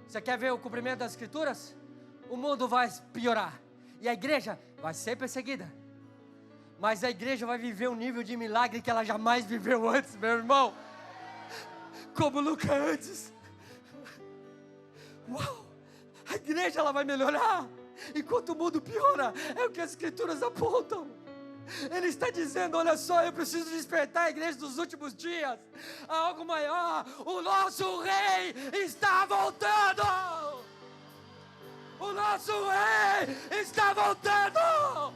Você quer ver o cumprimento das escrituras? O mundo vai piorar, e a igreja vai ser perseguida. Mas a igreja vai viver um nível de milagre que ela jamais viveu antes, meu irmão. Como nunca antes. Uau! A igreja ela vai melhorar, enquanto o mundo piora. É o que as escrituras apontam. Ele está dizendo: olha só, eu preciso despertar a igreja dos últimos dias a algo maior. O nosso rei está voltando. O nosso rei está voltando.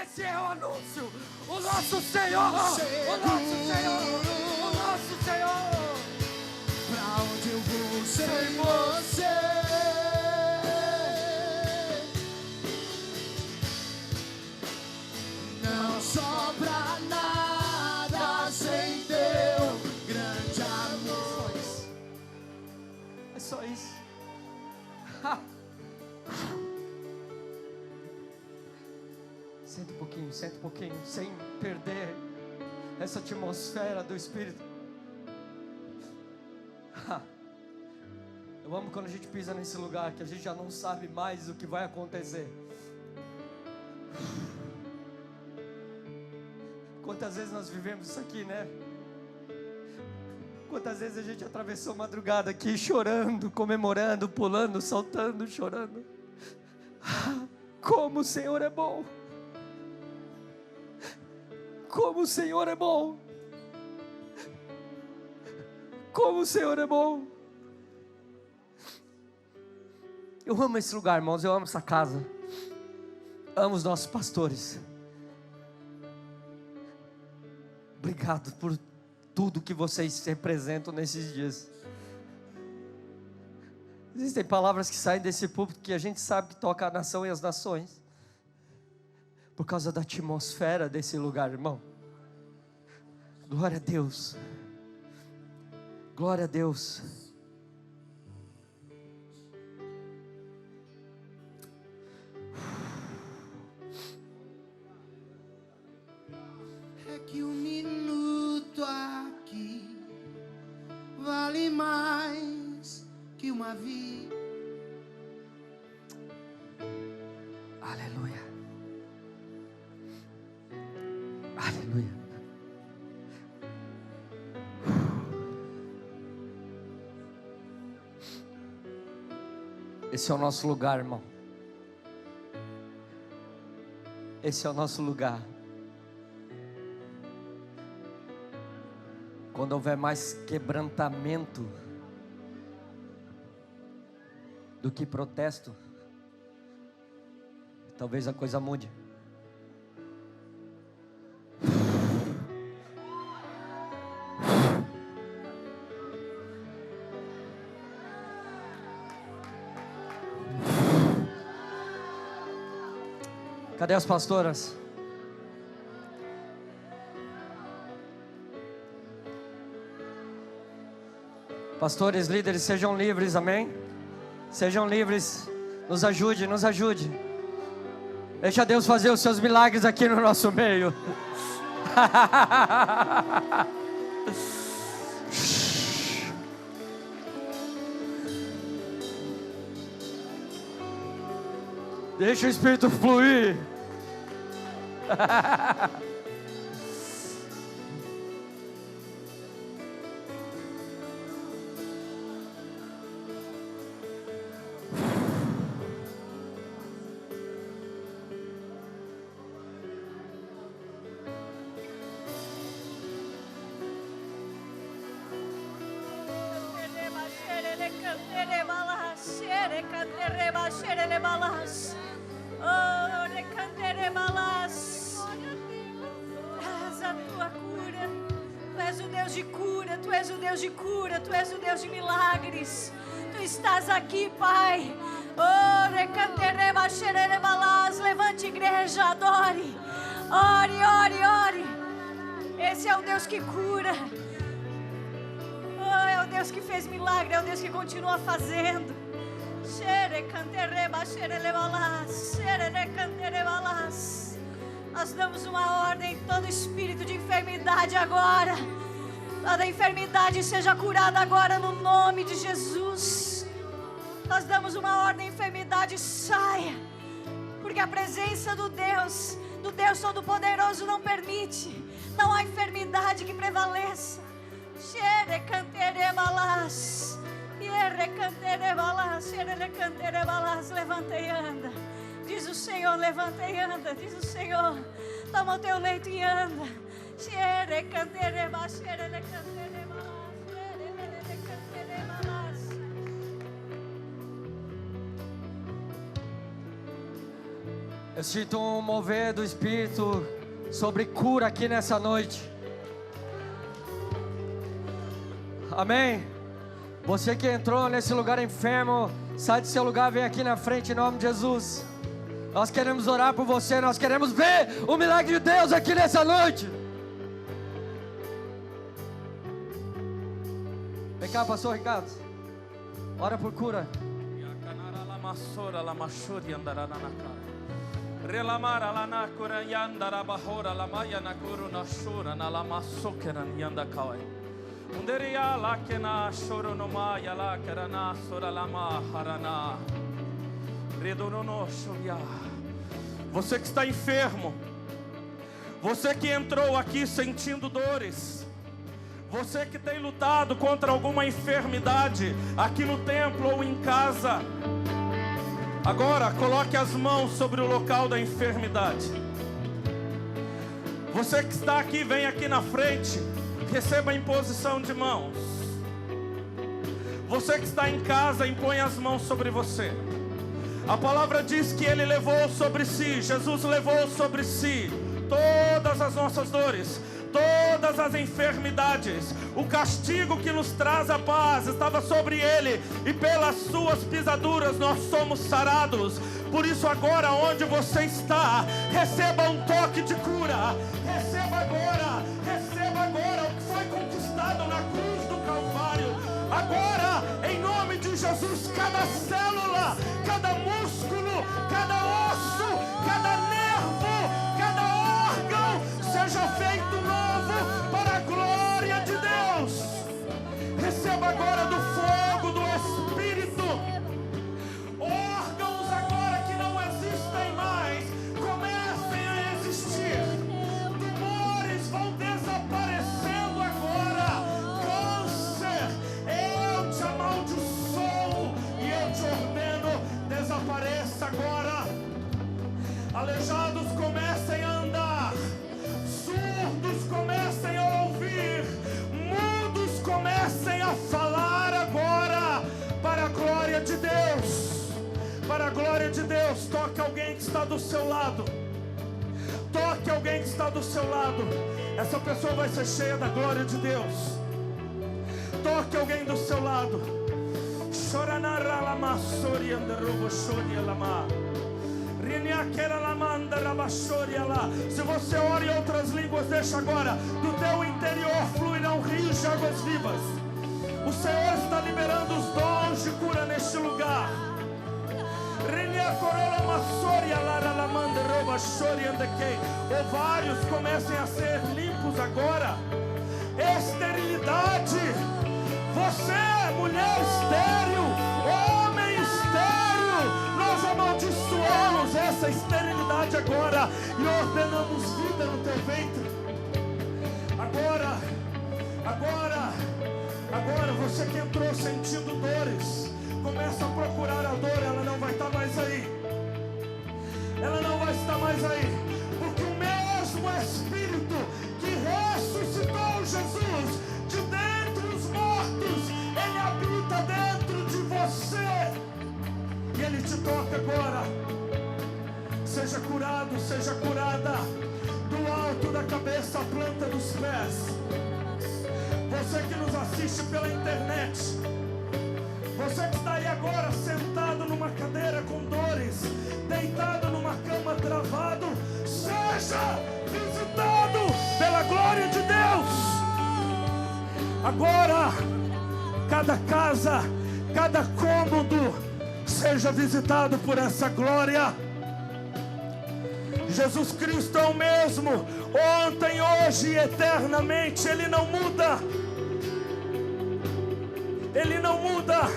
Esse é o anúncio. O nosso Senhor. O nosso Senhor. O nosso Senhor. Pra onde eu vou sem você? Não sobra nada sem teu grande amor. É só isso. Senta um pouquinho, sem perder essa atmosfera do Espírito. Eu amo quando a gente pisa nesse lugar que a gente já não sabe mais o que vai acontecer. Quantas vezes nós vivemos isso aqui, né? Quantas vezes a gente atravessou a madrugada aqui chorando, comemorando, pulando, saltando, chorando. Como o Senhor é bom! Como o Senhor é bom! Como o Senhor é bom! Eu amo esse lugar, irmãos, eu amo essa casa. Amo os nossos pastores. Obrigado por tudo que vocês representam nesses dias. Existem palavras que saem desse púlpito que a gente sabe que toca a nação e as nações, por causa da atmosfera desse lugar, irmão. Glória a Deus. Glória a Deus. É que um minuto aqui vale mais que uma vida. Aleluia. Aleluia. Esse é o nosso lugar, irmão. Esse é o nosso lugar. Quando houver mais quebrantamento do que protesto, talvez a coisa mude. Cadê as pastoras? Pastores, líderes, sejam livres, amém? Sejam livres, nos ajude, nos ajude. Deixa Deus fazer os seus milagres aqui no nosso meio. Deixa o Espírito fluir. Traz a tua cura. Tu és o Deus de cura, tu és o Deus de cura, tu és o Deus de milagres. Tu estás aqui, Pai. Levante, igreja, adore. Ore, ore, ore. Esse é o Deus que cura. É o Deus que fez milagre, é o Deus que continua fazendo. Nós damos uma ordem em todo espírito de enfermidade agora. Toda enfermidade seja curada agora no nome de Jesus. Nós damos uma ordem, enfermidade saia. Porque a presença do Deus Todo-Poderoso não permite. Não há enfermidade que prevaleça. Levanta e anda. Diz o Senhor, levanta e anda. Diz o Senhor, toma o teu leito e anda. Eu sinto um mover do Espírito sobre cura aqui nessa noite. Amém? Você que entrou nesse lugar enfermo, sai do seu lugar, vem aqui na frente em nome de Jesus. Nós queremos orar por você, nós queremos ver o milagre de Deus aqui nessa noite. Vem cá, pastor Ricardo. Ora por cura. Relamara lana kura yandara bahora lamaya nakuru na shura na lama sokeran yanda kawai. Underia la kena shoro no maya la karana sora lama harana. Redono shovia. Você que está enfermo, você que entrou aqui sentindo dores, você que tem lutado contra alguma enfermidade aqui no templo ou em casa, agora coloque as mãos sobre o local da enfermidade. Você que está aqui, vem aqui na frente, receba a imposição de mãos. Você que está em casa, impõe as mãos sobre você. A palavra diz que Ele levou sobre si, Jesus levou sobre si todas as nossas dores, todas as enfermidades. O castigo que nos traz a paz estava sobre Ele, e pelas suas pisaduras nós somos sarados. Por isso agora, onde você está, receba um toque de cura. Receba agora o que foi conquistado na cruz do Calvário. Agora, em nome de Jesus, cada célula, cada músculo, cada osso, cada nervo, cada órgão seja feito novo para a glória de Deus. Receba agora do fogo do Espírito. Órgãos agora que não existem mais comecem a existir. Tumores vão desaparecendo agora. Câncer, eu te amaldiçoo e eu te ordeno, desapareça agora. Aleijados comecem a andar, surdos comecem a ouvir, mudos comecem a falar agora, para a glória de Deus. Para a glória de Deus. Toque alguém que está do seu lado. Toque alguém que está do seu lado. Essa pessoa vai ser cheia da glória de Deus. Toque alguém do seu lado. Se você ora em outras línguas, deixa agora. Do teu interior fluirão rios de águas vivas. O Senhor está liberando os dons de cura neste lugar. Ovários comecem a ser limpos agora. Esterilidade. Você, mulher estéril, homem estéril, nós amaldiçoamos essa esterilidade agora e ordenamos vida no teu ventre. Agora você que entrou sentindo dores, começa a procurar a dor, ela não vai estar mais aí. Ela não vai estar mais aí, porque o mesmo Espírito que ressuscitou Jesus de dentre os mortos, Ele habita dentro de você. E Ele te toca agora. Seja curado, seja curada, do alto da cabeça à planta dos pés. Você que nos assiste pela internet, você que está aí agora sentado numa cadeira com dores, deitado numa cama travado, seja visitado pela glória de Deus. Agora, cada casa, cada cômodo seja visitado por essa glória. Jesus Cristo é o mesmo, ontem, hoje e eternamente. Ele não muda. Ele não muda.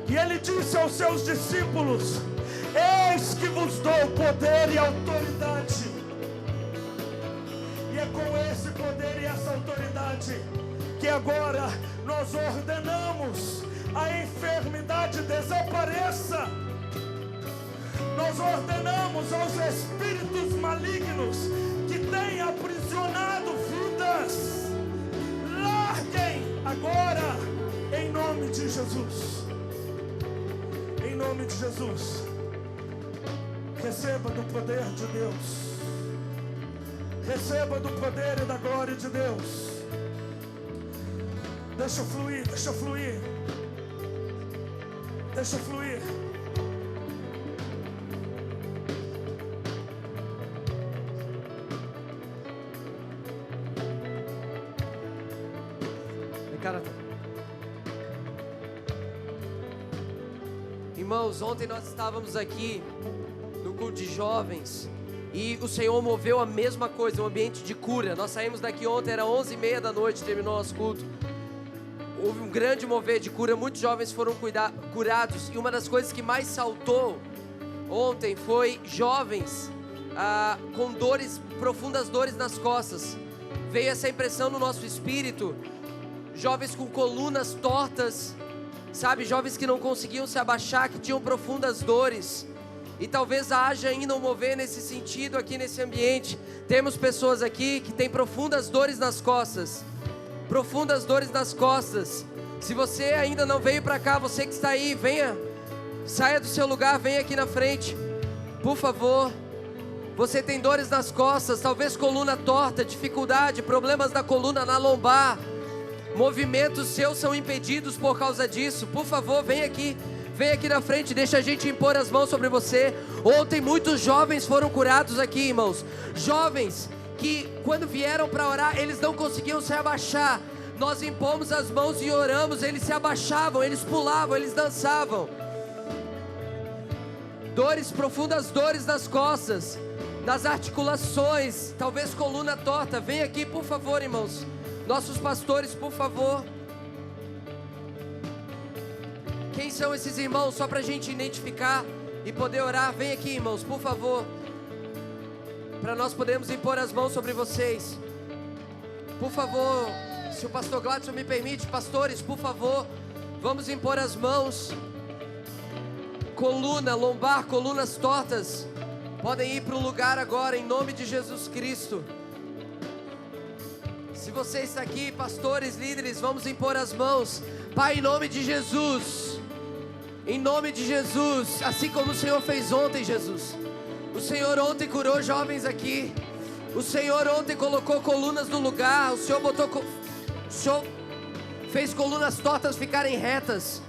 E Ele disse aos seus discípulos: eis que vos dou poder e autoridade. E é com esse poder e essa autoridade que agora nós ordenamos a enfermidade desapareça. Nós ordenamos aos espíritos malignos que têm aprisionado vidas, larguem agora, em nome de Jesus. Em nome de Jesus. Receba do poder de Deus. Receba do poder e da glória de Deus. Deixa fluir, deixa fluir. Deixa fluir. Cara, irmãos, ontem nós estávamos aqui no culto de jovens e o Senhor moveu a mesma coisa, um ambiente de cura. Nós saímos daqui ontem, era 11h30 da noite, terminou nosso culto. Houve um grande mover de cura, muitos jovens foram curados, e uma das coisas que mais saltou ontem foi jovens com dores, profundas dores nas costas. Veio essa impressão no nosso espírito, jovens com colunas tortas, sabe, jovens que não conseguiam se abaixar, que tinham profundas dores. E talvez haja ainda um mover nesse sentido aqui nesse ambiente. Temos pessoas aqui que têm profundas dores nas costas. Profundas dores nas costas. Se você ainda não veio para cá, você que está aí, venha, saia do seu lugar, venha aqui na frente, por favor. Você tem dores nas costas, talvez coluna torta, dificuldade, problemas da coluna, na lombar. Movimentos seus são impedidos por causa disso. Por favor, vem aqui na frente, deixa a gente impor as mãos sobre você. Ontem muitos jovens foram curados aqui, irmãos. Jovens que quando vieram para orar, eles não conseguiam se abaixar. Nós impomos as mãos e oramos, eles se abaixavam, eles pulavam, eles dançavam. Dores, profundas dores nas costas, nas articulações, talvez coluna torta. Vem aqui, por favor, irmãos. Nossos pastores, por favor. Quem são esses irmãos? Só para a gente identificar e poder orar. Vem aqui, irmãos, por favor, para nós podermos impor as mãos sobre vocês. Por favor, se o pastor Gladson me permite, pastores, por favor, vamos impor as mãos. Coluna, lombar, colunas tortas, podem ir para o lugar agora, em nome de Jesus Cristo. Se você está aqui, pastores, líderes, vamos impor as mãos. Pai, em nome de Jesus, em nome de Jesus, assim como o Senhor fez ontem, Jesus. O Senhor ontem curou jovens aqui. O Senhor ontem colocou colunas no lugar. O Senhor fez colunas tortas ficarem retas.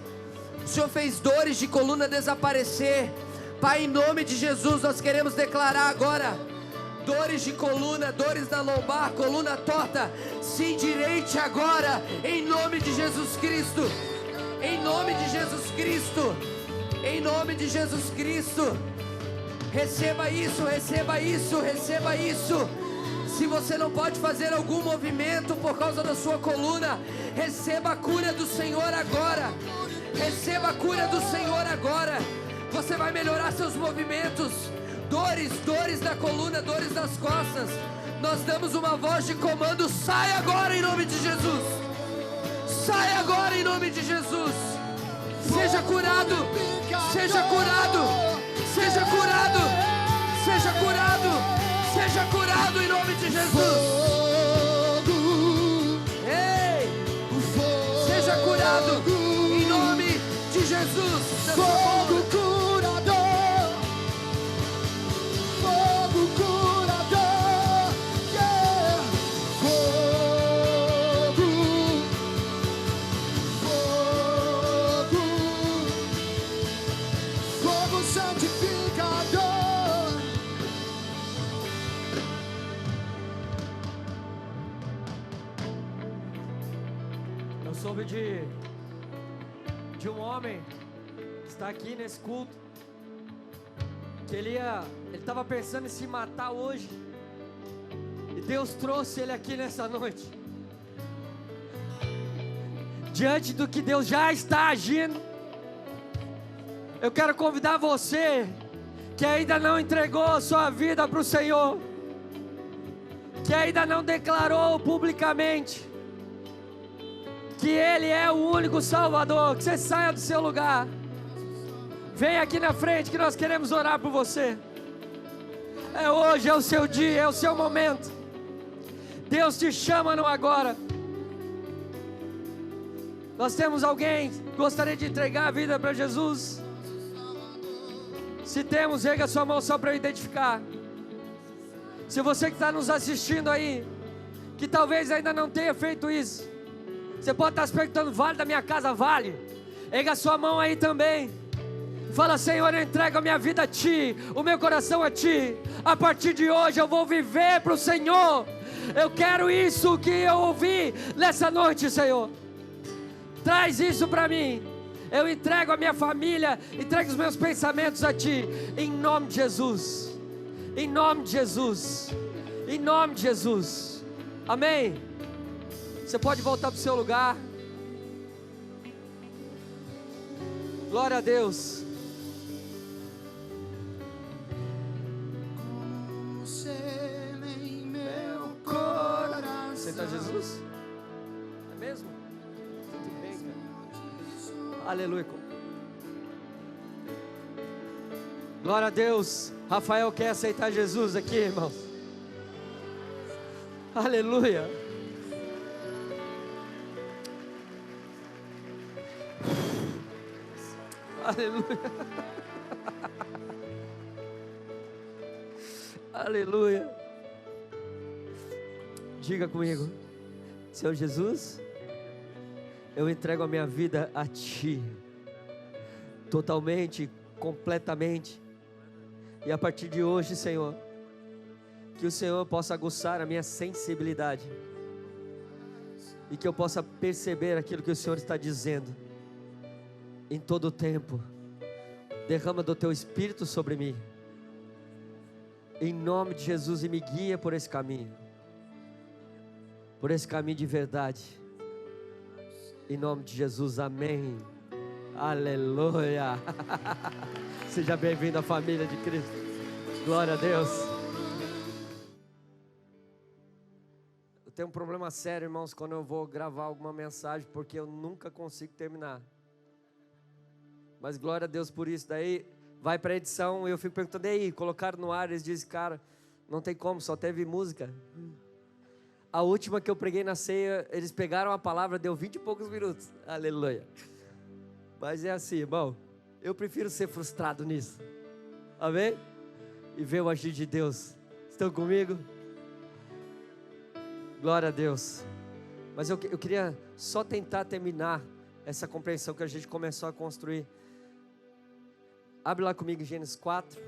O Senhor fez dores de coluna desaparecer. Pai, em nome de Jesus, nós queremos declarar agora: dores de coluna, dores na lombar, coluna torta, se endireite agora, em nome de Jesus Cristo. Em nome de Jesus Cristo. Em nome de Jesus Cristo. Receba isso, receba isso, receba isso. Se você não pode fazer algum movimento por causa da sua coluna, receba a cura do Senhor agora. Receba a cura do Senhor agora. Você vai melhorar seus movimentos. Dores na coluna, dores nas costas. Nós damos uma voz de comando: sai agora em nome de Jesus. Sai agora em nome de Jesus. Seja curado, seja curado, seja curado, seja curado, seja curado em nome de Jesus. Ei, seja curado em nome de Jesus. Fogo curador, fogo curador, yeah. Fogo, fogo, fogo santificador. eu soube de um homem que está aqui nesse culto, que ele estava pensando em se matar hoje, e Deus trouxe ele aqui nessa noite. Diante do que Deus já está agindo, eu quero convidar você que ainda não entregou a sua vida para o Senhor, que ainda não declarou publicamente que Ele é o único Salvador, que você saia do seu lugar. Vem aqui na frente que nós queremos orar por você. É hoje, é o seu dia, é o seu momento. Deus te chama no agora. Nós temos alguém que gostaria de entregar a vida para Jesus. Se temos, erga sua mão só para eu identificar. Se você que está nos assistindo aí, que talvez ainda não tenha feito isso, você pode estar se perguntando: vale da minha casa? Vale. Erga sua mão aí também. Fala: Senhor, eu entrego a minha vida a Ti, o meu coração a Ti. A partir de hoje eu vou viver para o Senhor. Eu quero isso que eu ouvi nessa noite, Senhor. Traz isso para mim. Eu entrego a minha família, entrego os meus pensamentos a Ti, em nome de Jesus. Em nome de Jesus. Em nome de Jesus. Amém. Você pode voltar para o seu lugar. Glória a Deus. Em meu coração. Aceita Jesus? É mesmo? Tudo bem, cara. Aleluia. Glória a Deus. Rafael quer aceitar Jesus aqui, irmãos. Aleluia. Aleluia. Aleluia. Diga comigo: Senhor Jesus, eu entrego a minha vida a Ti, totalmente, completamente. E a partir de hoje, Senhor, que o Senhor possa aguçar a minha sensibilidade, e que eu possa perceber aquilo que o Senhor está dizendo em todo o tempo. Derrama do Teu Espírito sobre mim, em nome de Jesus, e me guia por esse caminho, por esse caminho de verdade, em nome de Jesus, amém. Aleluia. Seja bem-vindo à família de Cristo. Glória a Deus. Eu tenho um problema sério, irmãos, quando eu vou gravar alguma mensagem, porque eu nunca consigo terminar. Mas glória a Deus por isso. Daí vai para a edição e eu fico perguntando: e aí, colocaram no ar? Eles dizem: cara, não tem como, só teve música. A última que eu preguei na ceia, eles pegaram a palavra, deu 20 e poucos minutos. Aleluia. Mas é assim, irmão, eu prefiro ser frustrado nisso, amém? E ver o agir de Deus. Estão comigo? Glória a Deus. Mas eu queria só tentar terminar essa compreensão que a gente começou a construir. Abre lá comigo Gênesis 4.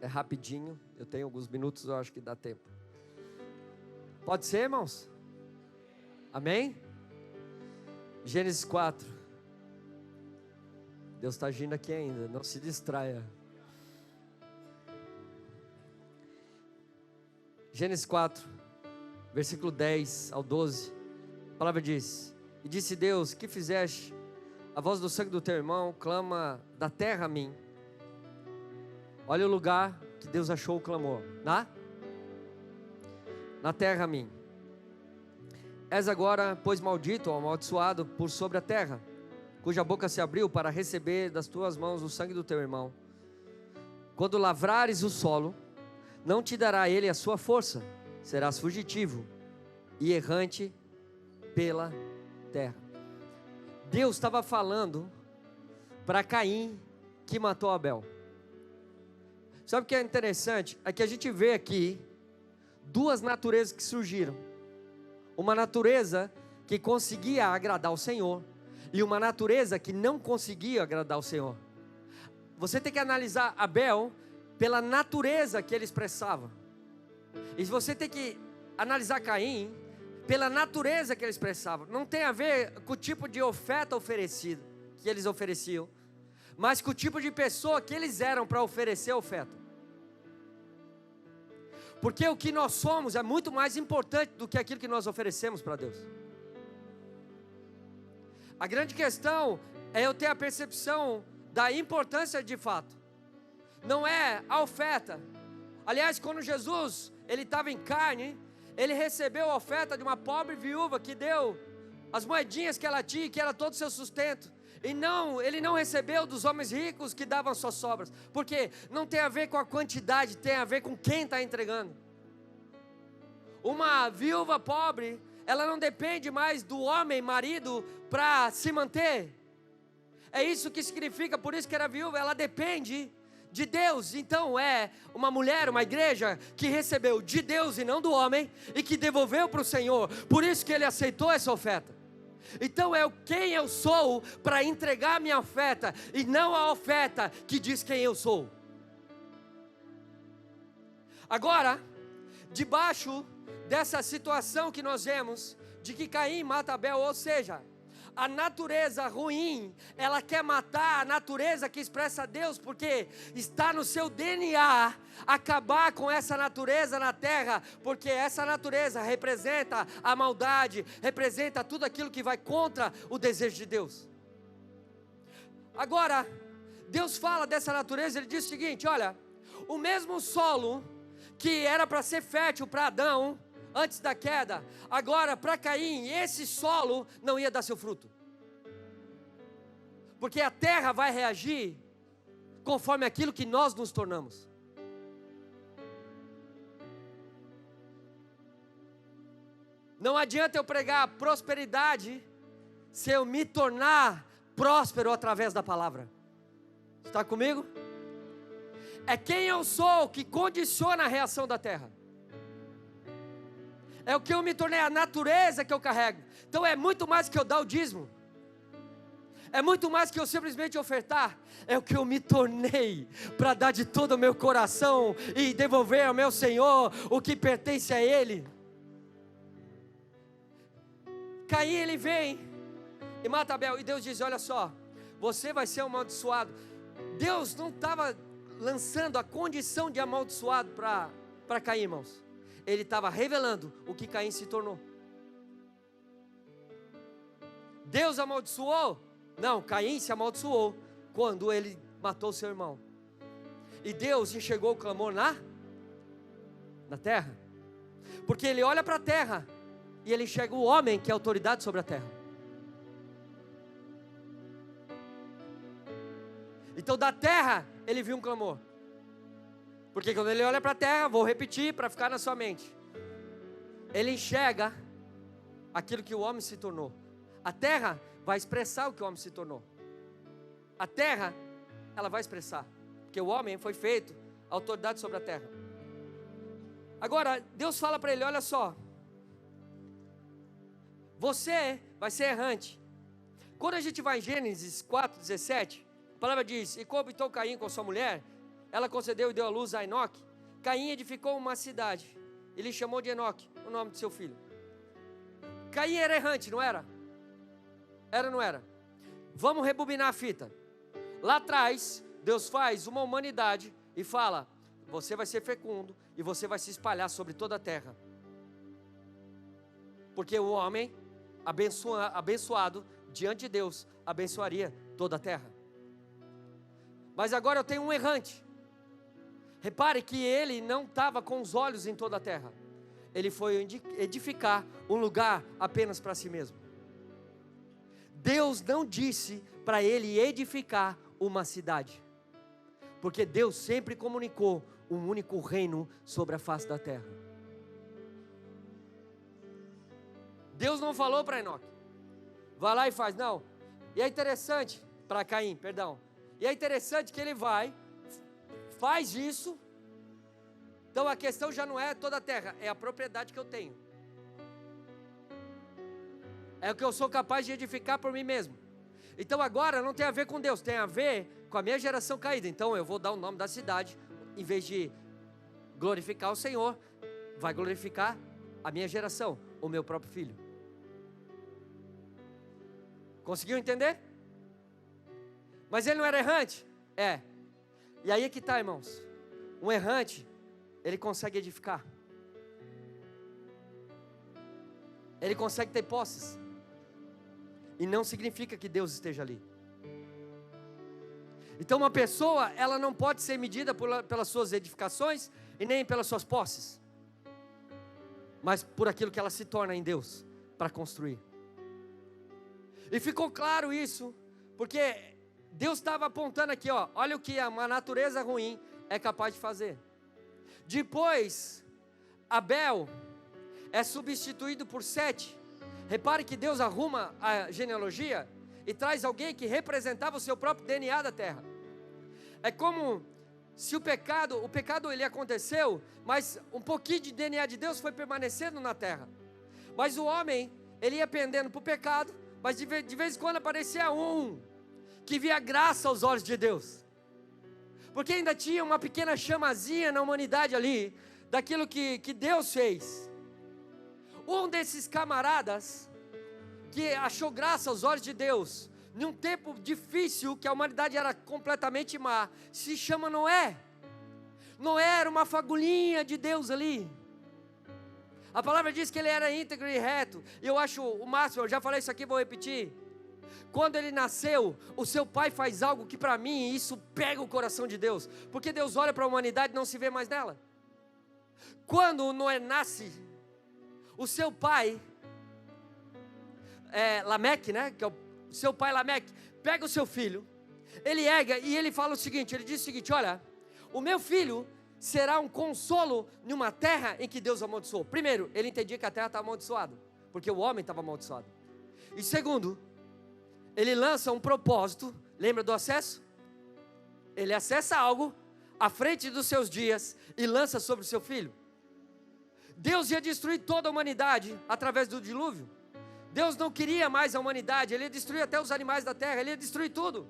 É rapidinho, eu tenho alguns minutos, eu acho que dá tempo. Pode ser, irmãos? Amém? Gênesis 4. Deus está agindo aqui ainda, não se distraia. Gênesis 4, versículo 10 ao 12. A palavra diz: e disse Deus: que fizeste? A voz do sangue do teu irmão clama da terra a mim. Olha o lugar que Deus achou o clamor. Na terra a mim. És agora, pois, maldito ou amaldiçoado por sobre a terra, cuja boca se abriu para receber das tuas mãos o sangue do teu irmão. Quando lavrares o solo, não te dará ele a sua força, serás fugitivo e errante pela terra. Deus estava falando para Caim, que matou Abel. Sabe o que é interessante? É que a gente vê aqui duas naturezas que surgiram. Uma natureza que conseguia agradar o Senhor, e uma natureza que não conseguia agradar o Senhor. Você tem que analisar Abel pela natureza que ele expressava, e você tem que analisar Caim pela natureza que ele expressava. Não tem a ver com o tipo de oferta oferecida que eles ofereciam, mas com o tipo de pessoa que eles eram para oferecer a oferta. Porque o que nós somos é muito mais importante do que aquilo que nós oferecemos para Deus. A grande questão é eu ter a percepção da importância de fato, não é a oferta. Aliás, quando Jesus ele estava em carne, ele recebeu a oferta de uma pobre viúva que deu as moedinhas que ela tinha, que era todo o seu sustento. E não, ele não recebeu dos homens ricos que davam suas sobras, porque não tem a ver com a quantidade, tem a ver com quem está entregando. Uma viúva pobre, ela não depende mais do homem, marido, para se manter. É isso que significa, por isso que era viúva, ela depende de Deus. Então é uma mulher, uma igreja que recebeu de Deus e não do homem, e que devolveu para o Senhor, por isso que ele aceitou essa oferta. Então é quem eu sou para entregar a minha oferta, e não a oferta que diz quem eu sou. Agora, debaixo dessa situação que nós vemos, de que Caim mata Abel, ou seja, a natureza ruim, ela quer matar a natureza que expressa Deus, porque está no seu DNA acabar com essa natureza na terra, porque essa natureza representa a maldade, representa tudo aquilo que vai contra o desejo de Deus. Agora, Deus fala dessa natureza, ele diz o seguinte: olha, o mesmo solo que era para ser fértil para Adão, antes da queda, agora para Caim, esse solo não ia dar seu fruto, porque a terra vai reagir conforme aquilo que nós nos tornamos. Não adianta eu pregar prosperidade se eu me tornar próspero através da palavra. Está comigo? É quem eu sou que condiciona a reação da terra. É o que eu me tornei, a natureza que eu carrego. Então é muito mais que eu dar o dízimo. É muito mais que eu simplesmente ofertar. É o que eu me tornei para dar de todo o meu coração e devolver ao meu Senhor o que pertence a Ele. Caim, ele vem e mata Abel. E Deus diz: olha só, você vai ser amaldiçoado. Deus não estava lançando a condição de amaldiçoado para Caim, irmãos. Ele estava revelando o que Caim se tornou. Deus amaldiçoou? Não, Caim se amaldiçoou quando ele matou seu irmão. E Deus enxergou o clamor na terra, porque ele olha para a terra e ele enxerga o homem que é autoridade sobre a terra. Então da terra ele viu um clamor, porque quando ele olha para a terra, vou repetir para ficar na sua mente, ele enxerga aquilo que o homem se tornou. A terra vai expressar o que o homem se tornou. A terra, ela vai expressar, porque o homem foi feito autoridade sobre a terra. Agora Deus fala para ele: olha só, você vai ser errante. Quando a gente vai em Gênesis 4:17, a palavra diz: e coabitou Caim com sua mulher, ela concedeu e deu à luz a Enoque. Caim edificou uma cidade, ele chamou de Enoque, o nome de seu filho. Caim era errante, não era? Era ou não era? Vamos rebobinar a fita. Lá atrás, Deus faz uma humanidade e fala: você vai ser fecundo e você vai se espalhar sobre toda a terra. Porque o homem abençoado diante de Deus abençoaria toda a terra. Mas agora eu tenho um errante. Repare que ele não estava com os olhos em toda a terra. Ele foi edificar um lugar apenas para si mesmo. Deus não disse para ele edificar uma cidade, porque Deus sempre comunicou um único reino sobre a face da terra. Deus não falou para Enoque: vai lá e faz, não. E é interessante, para Caim, perdão. E é interessante que ele vai, faz isso. Então a questão já não é toda a terra, é a propriedade que eu tenho. É o que eu sou capaz de edificar por mim mesmo. Então agora não tem a ver com Deus, tem a ver com a minha geração caída. Então eu vou dar o nome da cidade, em vez de glorificar o Senhor, vai glorificar a minha geração, o meu próprio filho. Conseguiu entender? Mas ele não era errante? É. E aí é que está, irmãos. Um errante, ele consegue edificar. Ele consegue ter posses. E não significa que Deus esteja ali. Então uma pessoa, ela não pode ser medida pelas suas edificações e nem pelas suas posses, mas por aquilo que ela se torna em Deus para construir. E ficou claro isso, porque Deus estava apontando aqui, ó, olha o que uma natureza ruim é capaz de fazer. Depois, Abel é substituído por 7. Repare que Deus arruma a genealogia e traz alguém que representava o seu próprio DNA da terra. É como se o pecado ele aconteceu, mas um pouquinho de DNA de Deus foi permanecendo na terra. Mas o homem, ele ia pendendo para o pecado, mas de vez em quando aparecia um que via graça aos olhos de Deus. Porque ainda tinha uma pequena chamazinha na humanidade ali, daquilo que Deus fez. Um desses camaradas, que achou graça aos olhos de Deus, num tempo difícil, que a humanidade era completamente má, se chama Noé. Noé era uma fagulhinha de Deus ali. A palavra diz que ele era íntegro e reto, e eu acho o máximo, eu já falei isso aqui, vou repetir. Quando ele nasceu, o seu pai faz algo que para mim, isso pega o coração de Deus, porque Deus olha para a humanidade e não se vê mais nela. Quando Noé nasce, o seu pai, Lameque, né, que é o seu pai Lameque, pega o seu filho, ele erga e ele fala o seguinte, ele diz o seguinte, olha, o meu filho será um consolo em uma terra em que Deus amaldiçoou. Primeiro, ele entendia que a terra estava amaldiçoada, porque o homem estava amaldiçoado. E segundo, ele lança um propósito, lembra do acesso? Ele acessa algo à frente dos seus dias e lança sobre o seu filho. Deus ia destruir toda a humanidade através do dilúvio. Deus não queria mais a humanidade, ele ia destruir até os animais da terra, ele ia destruir tudo.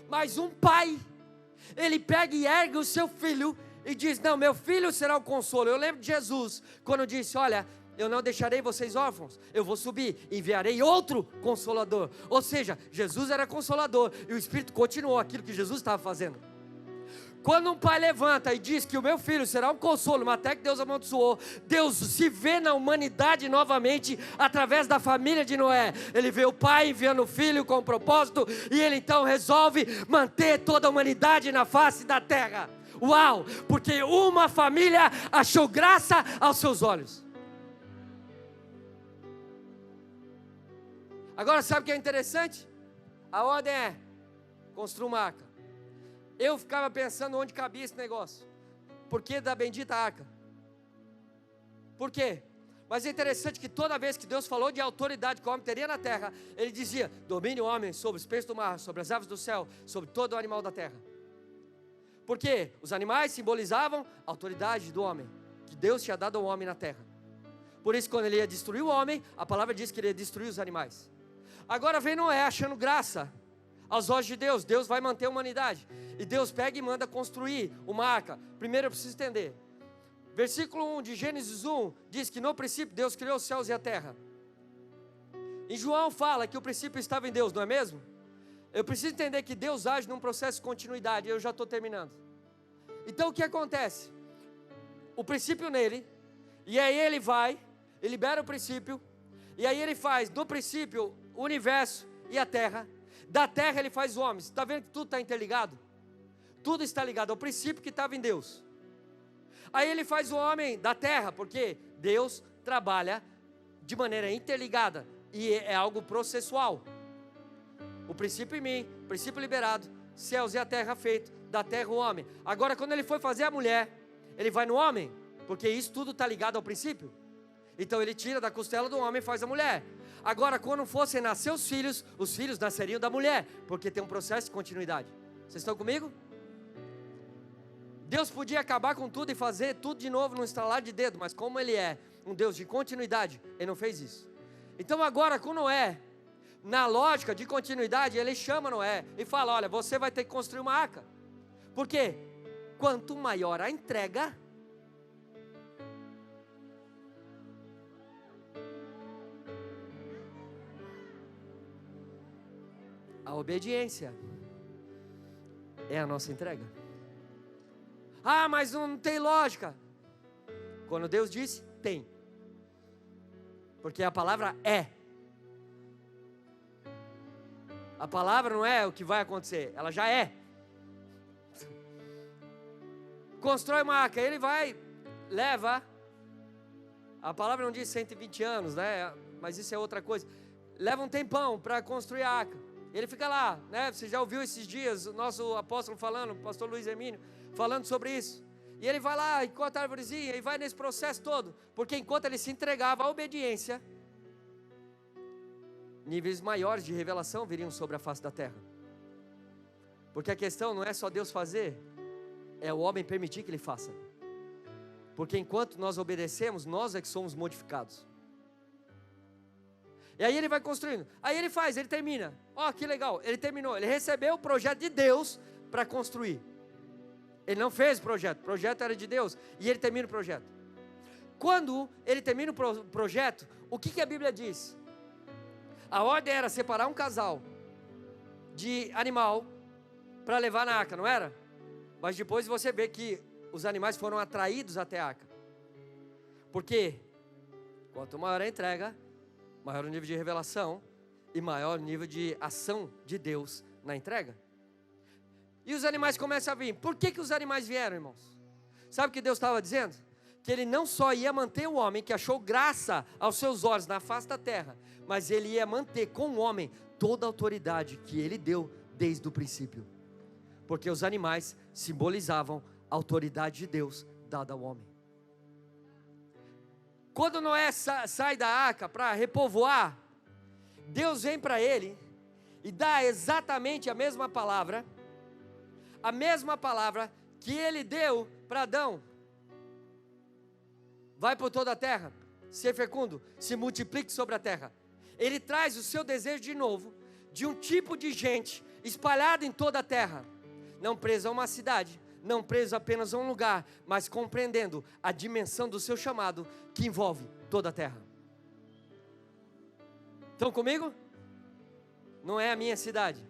Mas um pai, ele pega e ergue o seu filho e diz, não, meu filho será o consolo. Eu lembro de Jesus, quando disse, olha, eu não deixarei vocês órfãos, eu vou subir, enviarei outro consolador. Ou seja, Jesus era consolador e o Espírito continuou aquilo que Jesus estava fazendo. Quando um pai levanta e diz que o meu filho será um consolo, mas até que Deus amaldiçoou, Deus se vê na humanidade novamente através da família de Noé. Ele vê o pai enviando o filho com um propósito e ele então resolve manter toda a humanidade na face da terra. Uau! Porque uma família achou graça aos seus olhos. Agora sabe o que é interessante? A ordem é, construa uma arca. Eu ficava pensando onde cabia esse negócio. Por que da bendita arca? Por quê? Mas é interessante que toda vez que Deus falou de autoridade que o homem teria na terra, Ele dizia, domine o homem sobre os peixes do mar, sobre as aves do céu, sobre todo o animal da terra. Porque os animais simbolizavam a autoridade do homem, que Deus tinha dado ao homem na terra. Por isso quando Ele ia destruir o homem, a palavra diz que Ele ia destruir os animais. Agora vem Noé achando graça aos olhos de Deus. Deus vai manter a humanidade. E Deus pega e manda construir uma arca. Primeiro eu preciso entender. Versículo 1 de Gênesis 1 diz que no princípio Deus criou os céus e a terra. Em João fala que o princípio estava em Deus, não é mesmo? Eu preciso entender que Deus age num processo de continuidade. Eu já estou terminando. Então o que acontece? O princípio nele, e aí ele vai, ele libera o princípio, e aí ele faz do princípio o universo e a terra. Da terra ele faz o homem. Você está vendo que tudo está interligado? Tudo está ligado ao princípio que estava em Deus. Aí ele faz o homem da terra, porque Deus trabalha de maneira interligada e é algo processual. O princípio em mim, o princípio liberado, céus e a terra feito, da terra o homem. Agora quando ele foi fazer a mulher, ele vai no homem, porque isso tudo está ligado ao princípio. Então ele tira da costela do homem e faz a mulher. Agora quando fossem nascer os filhos nasceriam da mulher, porque tem um processo de continuidade. Vocês estão comigo? Deus podia acabar com tudo e fazer tudo de novo num estalar de dedo, mas como Ele é um Deus de continuidade, Ele não fez isso. Então agora com Noé, na lógica de continuidade, Ele chama Noé e fala, olha, você vai ter que construir uma arca. Por quê? Quanto maior a entrega, a obediência é a nossa entrega. Ah, mas não tem lógica. Quando Deus disse, tem. Porque a palavra é. A palavra não é o que vai acontecer, ela já é. Constrói uma arca, ele vai, leva. A palavra não diz 120 anos, né? Mas isso é outra coisa. Leva um tempão para construir a arca. Ele fica lá, né? Você já ouviu esses dias o nosso apóstolo falando, o pastor Luiz Hermínio, falando sobre isso. E ele vai lá, encontra a árvorezinha, e vai nesse processo todo. Porque enquanto ele se entregava à obediência, níveis maiores de revelação viriam sobre a face da terra. Porque a questão não é só Deus fazer, é o homem permitir que ele faça. Porque enquanto nós obedecemos, nós é que somos modificados. E aí ele vai construindo, aí ele faz, ele termina. Ó, que legal, ele terminou, ele recebeu o projeto de Deus para construir. Ele não fez o projeto era de Deus, e ele termina o projeto. Quando ele termina o projeto, o que a Bíblia diz? A ordem era separar um casal de animal para levar na arca, não era? Mas depois você vê que os animais foram atraídos até a arca. Porque quanto maior a entrega, maior o nível de revelação e maior o nível de ação de Deus na entrega. E os animais começam a vir. Por que os animais vieram, irmãos? Sabe o que Deus estava dizendo? Que Ele não só ia manter o homem que achou graça aos seus olhos na face da terra, mas Ele ia manter com o homem toda a autoridade que Ele deu desde o princípio. Porque os animais simbolizavam a autoridade de Deus dada ao homem. Quando Noé sai da arca para repovoar, Deus vem para ele e dá exatamente a mesma palavra que ele deu para Adão. Vai por toda a terra, ser fecundo, se multiplique sobre a terra. Ele traz o seu desejo de novo, de um tipo de gente espalhada em toda a terra, não preso a uma cidade, não preso apenas a um lugar, mas compreendendo a dimensão do seu chamado, que envolve toda a terra. Estão comigo? Não é a minha cidade,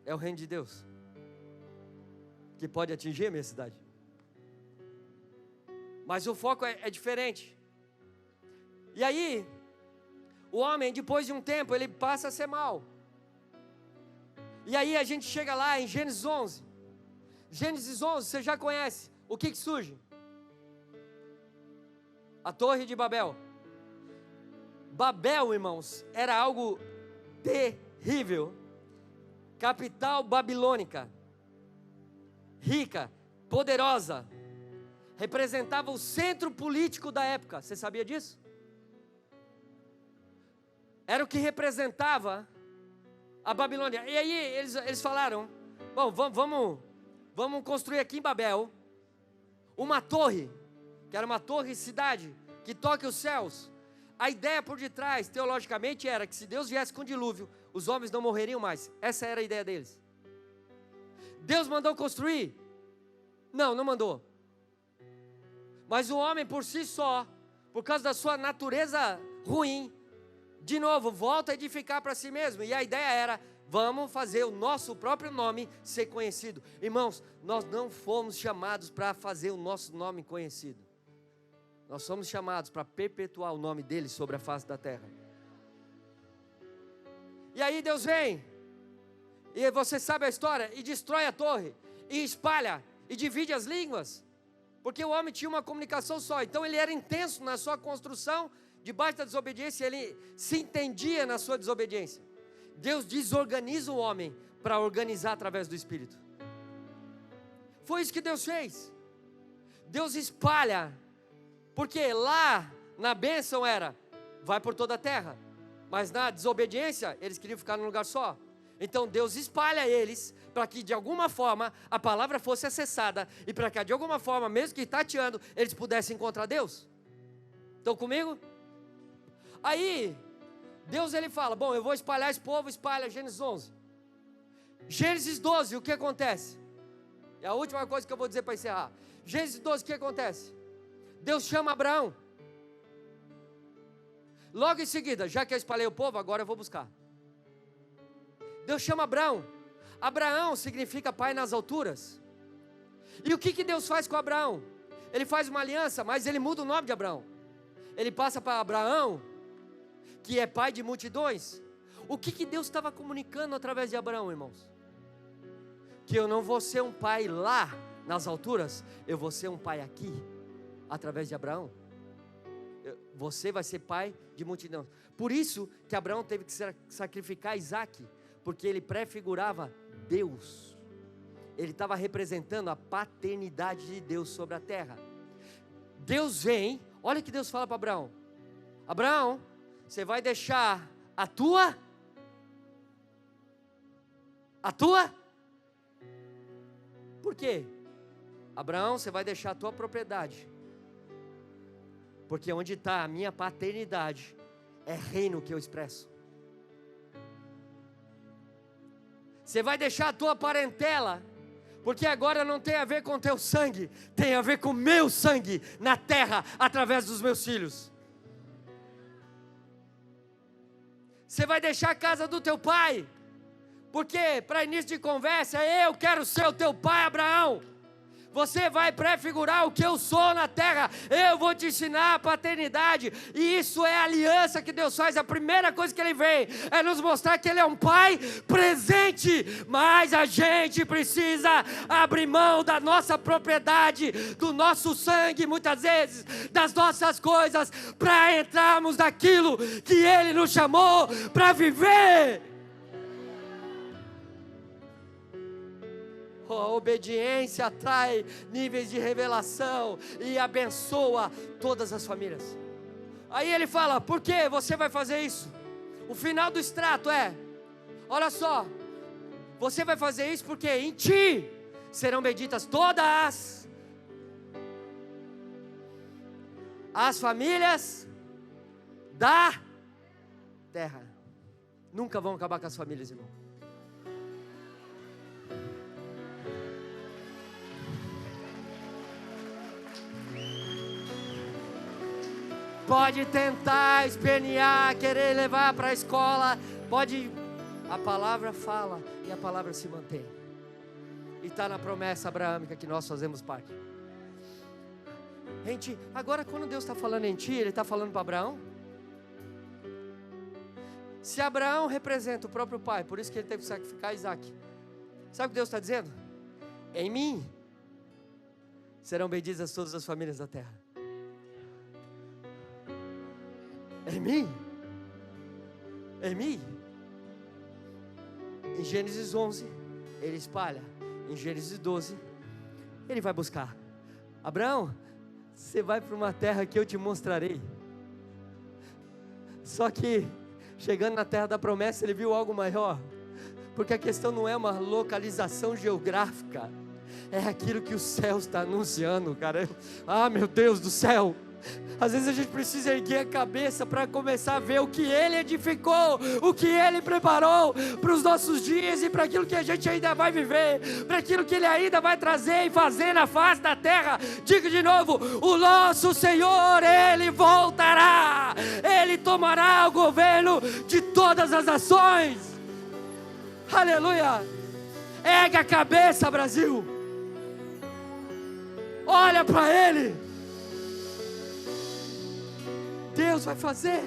é o reino de Deus, que pode atingir a minha cidade. Mas o foco é diferente. E aí, o homem, depois de um tempo, ele passa a ser mau. E aí a gente chega lá em Gênesis 11. Gênesis 11, você já conhece. O que surge? A Torre de Babel. Babel, irmãos, era algo terrível. Capital babilônica, rica, poderosa, representava o centro político da época. Você sabia disso? Era o que representava a Babilônia. E aí eles falaram: bom, vamos construir aqui em Babel uma torre, que era uma torre cidade, que toque os céus. A ideia por detrás, teologicamente, era que se Deus viesse com dilúvio, os homens não morreriam mais. Essa era a ideia deles. Deus mandou construir? Não mandou. Mas o homem por si só, por causa da sua natureza ruim, de novo, volta a edificar para si mesmo. E a ideia era: vamos fazer o nosso próprio nome ser conhecido. Irmãos, nós não fomos chamados para fazer o nosso nome conhecido. Nós somos chamados para perpetuar o nome dele sobre a face da terra. E aí Deus vem, e você sabe a história, e destrói a torre, e espalha, e divide as línguas, porque o homem tinha uma comunicação só. Então ele era intenso na sua construção, debaixo da desobediência, ele se entendia na sua desobediência. Deus desorganiza o homem para organizar através do Espírito. Foi isso que Deus fez. Deus espalha, porque lá na bênção era: vai por toda a terra. Mas na desobediência, eles queriam ficar num lugar só. Então Deus espalha eles, para que de alguma forma a palavra fosse acessada, e para que de alguma forma, mesmo que tateando, eles pudessem encontrar Deus. Estão comigo? Aí Deus ele fala: bom, eu vou espalhar esse povo. Espalha. Gênesis 11. Gênesis 12, o que acontece? É a última coisa que eu vou dizer para encerrar. Gênesis 12, o que acontece? Deus chama Abraão. Logo em seguida: já que eu espalhei o povo, agora eu vou buscar. Deus chama Abraão. Abraão significa pai nas alturas. E o que Deus faz com Abraão? Ele faz uma aliança, mas ele muda o nome de Abraão. Ele passa para Abraão, que é pai de multidões. O que Deus estava comunicando através de Abraão, irmãos? Que eu não vou ser um pai lá nas alturas, eu vou ser um pai aqui, através de Abraão. Você vai ser pai de multidão. Por isso que Abraão teve que sacrificar Isaac, porque ele prefigurava Deus. ele estava representando a paternidade de Deus sobre a terra. Deus vem, olha o que Deus fala para Abraão: Abraão, você vai deixar a tua? Por quê? Abraão, você vai deixar a tua propriedade, porque onde está a minha paternidade, é reino que eu expresso. Você vai deixar a tua parentela, porque agora não tem a ver com teu sangue, tem a ver com meu sangue na terra, através dos meus filhos. Você vai deixar a casa do teu pai, porque para início de conversa, eu quero ser o teu pai, Abraão. Você vai prefigurar o que eu sou na terra. Eu vou te ensinar a paternidade. E isso é a aliança que Deus faz. A primeira coisa que Ele vem é nos mostrar que Ele é um Pai presente. Mas a gente precisa abrir mão da nossa propriedade, do nosso sangue, muitas vezes, das nossas coisas, para entrarmos naquilo que Ele nos chamou para viver. A obediência atrai níveis de revelação e abençoa todas as famílias. Aí ele fala: por que você vai fazer isso? O final do extrato é: olha só, você vai fazer isso porque em ti serão benditas todas as famílias da terra. Nunca vão acabar com as famílias, irmão. Pode tentar espernear, querer levar para a escola, pode. A palavra fala e a palavra se mantém. E está na promessa abraâmica que nós fazemos parte. Gente, agora quando Deus está falando em ti, Ele está falando para Abraão. Se Abraão representa o próprio pai, por isso que ele teve que sacrificar Isaac. Sabe o que Deus está dizendo? Em mim serão benditas todas as famílias da terra. Em mim? Em mim? Em Gênesis 11, ele espalha. Em Gênesis 12, ele vai buscar. Abraão, você vai para uma terra que eu te mostrarei. Só que, chegando na terra da promessa, ele viu algo maior. Porque a questão não é uma localização geográfica, é aquilo que o céu está anunciando, cara. Ah, meu Deus do céu! Às vezes a gente precisa erguer a cabeça para começar a ver o que Ele edificou, o que Ele preparou para os nossos dias e para aquilo que a gente ainda vai viver, para aquilo que Ele ainda vai trazer e fazer na face da terra. Digo de novo: o nosso Senhor, Ele voltará, Ele tomará o governo de todas as nações. Aleluia! Ergue a cabeça, Brasil, olha para Ele. Deus vai fazer.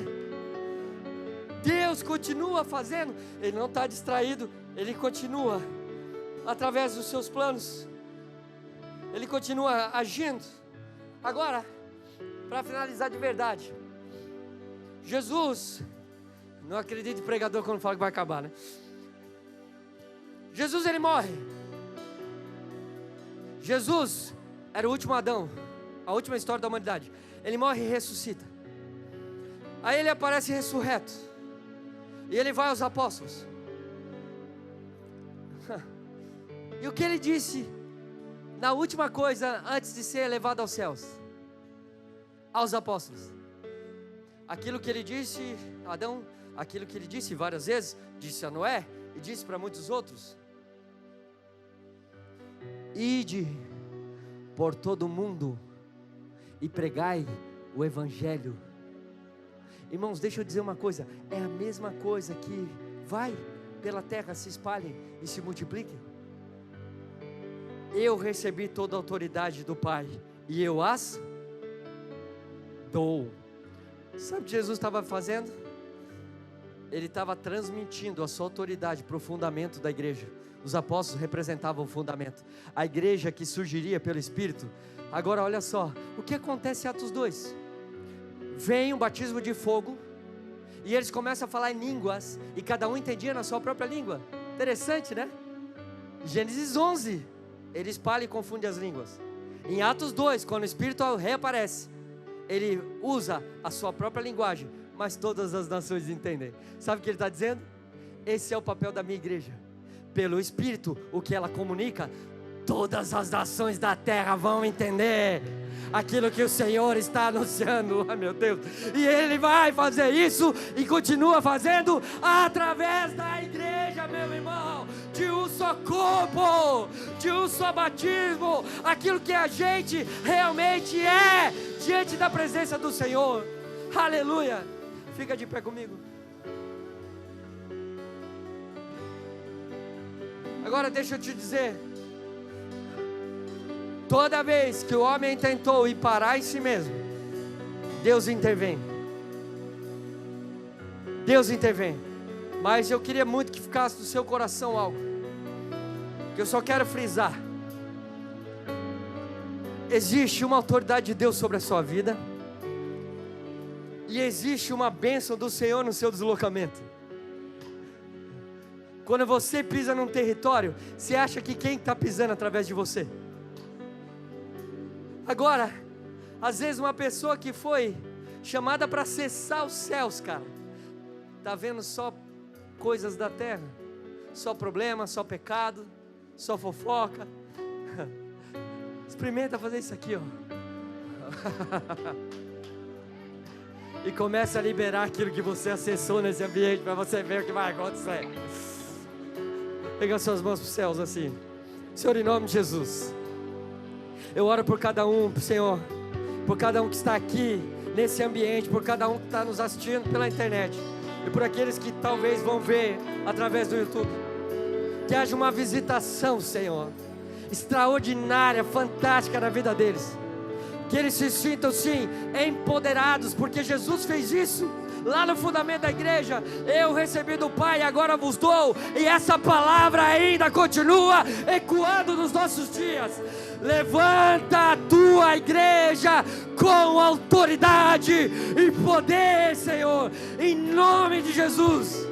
Deus continua fazendo. Ele não está distraído. Ele continua através dos seus planos. Ele continua agindo. Agora, para finalizar de verdade, Jesus, não acredito em pregador quando fala que vai acabar, né? Jesus, ele morre. Jesus era o último Adão, a última história da humanidade. Ele morre e ressuscita. Aí ele aparece ressurreto. E ele vai aos apóstolos. E o que ele disse na última coisa antes de ser elevado aos céus? Aos apóstolos. Aquilo que ele disse a Adão, aquilo que ele disse várias vezes, disse a Noé e disse para muitos outros: ide por todo o mundo e pregai o evangelho. Irmãos, deixa eu dizer uma coisa, é a mesma coisa que vai pela terra, se espalhem e se multipliquem. Eu recebi toda a autoridade do Pai e eu as dou. Sabe o que Jesus estava fazendo? Ele estava transmitindo a sua autoridade para o fundamento da igreja. Os apóstolos representavam o fundamento, a igreja que surgiria pelo Espírito. Agora olha só, o que acontece em Atos 2? Vem um batismo de fogo, e eles começam a falar em línguas, e cada um entendia na sua própria língua. Interessante, né? Gênesis 11, ele espalha e confunde as línguas. Em Atos 2, quando o Espírito reaparece, ele usa a sua própria linguagem, mas todas as nações entendem. Sabe o que ele está dizendo? Esse é o papel da minha igreja. Pelo Espírito, o que ela comunica, todas as nações da terra vão entender aquilo que o Senhor está anunciando. Ai, meu Deus. E Ele vai fazer isso e continua fazendo através da igreja, meu irmão. De um só corpo, de um só batismo. Aquilo que a gente realmente é diante da presença do Senhor. Aleluia. Fica de pé comigo. Agora deixa eu te dizer, toda vez que o homem tentou ir parar em si mesmo, Deus intervém. Deus intervém. Mas eu queria muito que ficasse no seu coração algo, que eu só quero frisar. Existe uma autoridade de Deus sobre a sua vida, e existe uma bênção do Senhor no seu deslocamento. Quando você pisa num território, você acha que quem está pisando através de você? Agora, às vezes uma pessoa que foi chamada para acessar os céus, cara, está vendo só coisas da terra, só problema, só pecado, só fofoca. Experimenta fazer isso aqui, ó. E começa a liberar aquilo que você acessou nesse ambiente, para você ver o que vai acontecer. Pega suas mãos para os céus assim. Senhor, em nome de Jesus, eu oro por cada um, Senhor, por cada um que está aqui nesse ambiente, por cada um que está nos assistindo pela internet, e por aqueles que talvez vão ver através do YouTube. Que haja uma visitação, Senhor, extraordinária, fantástica na vida deles. Que eles se sintam, sim, empoderados, porque Jesus fez isso lá no fundamento da igreja. Eu recebi do Pai, agora vos dou. E essa palavra ainda continua ecoando nos nossos dias. Levanta a tua igreja com autoridade e poder, Senhor, em nome de Jesus.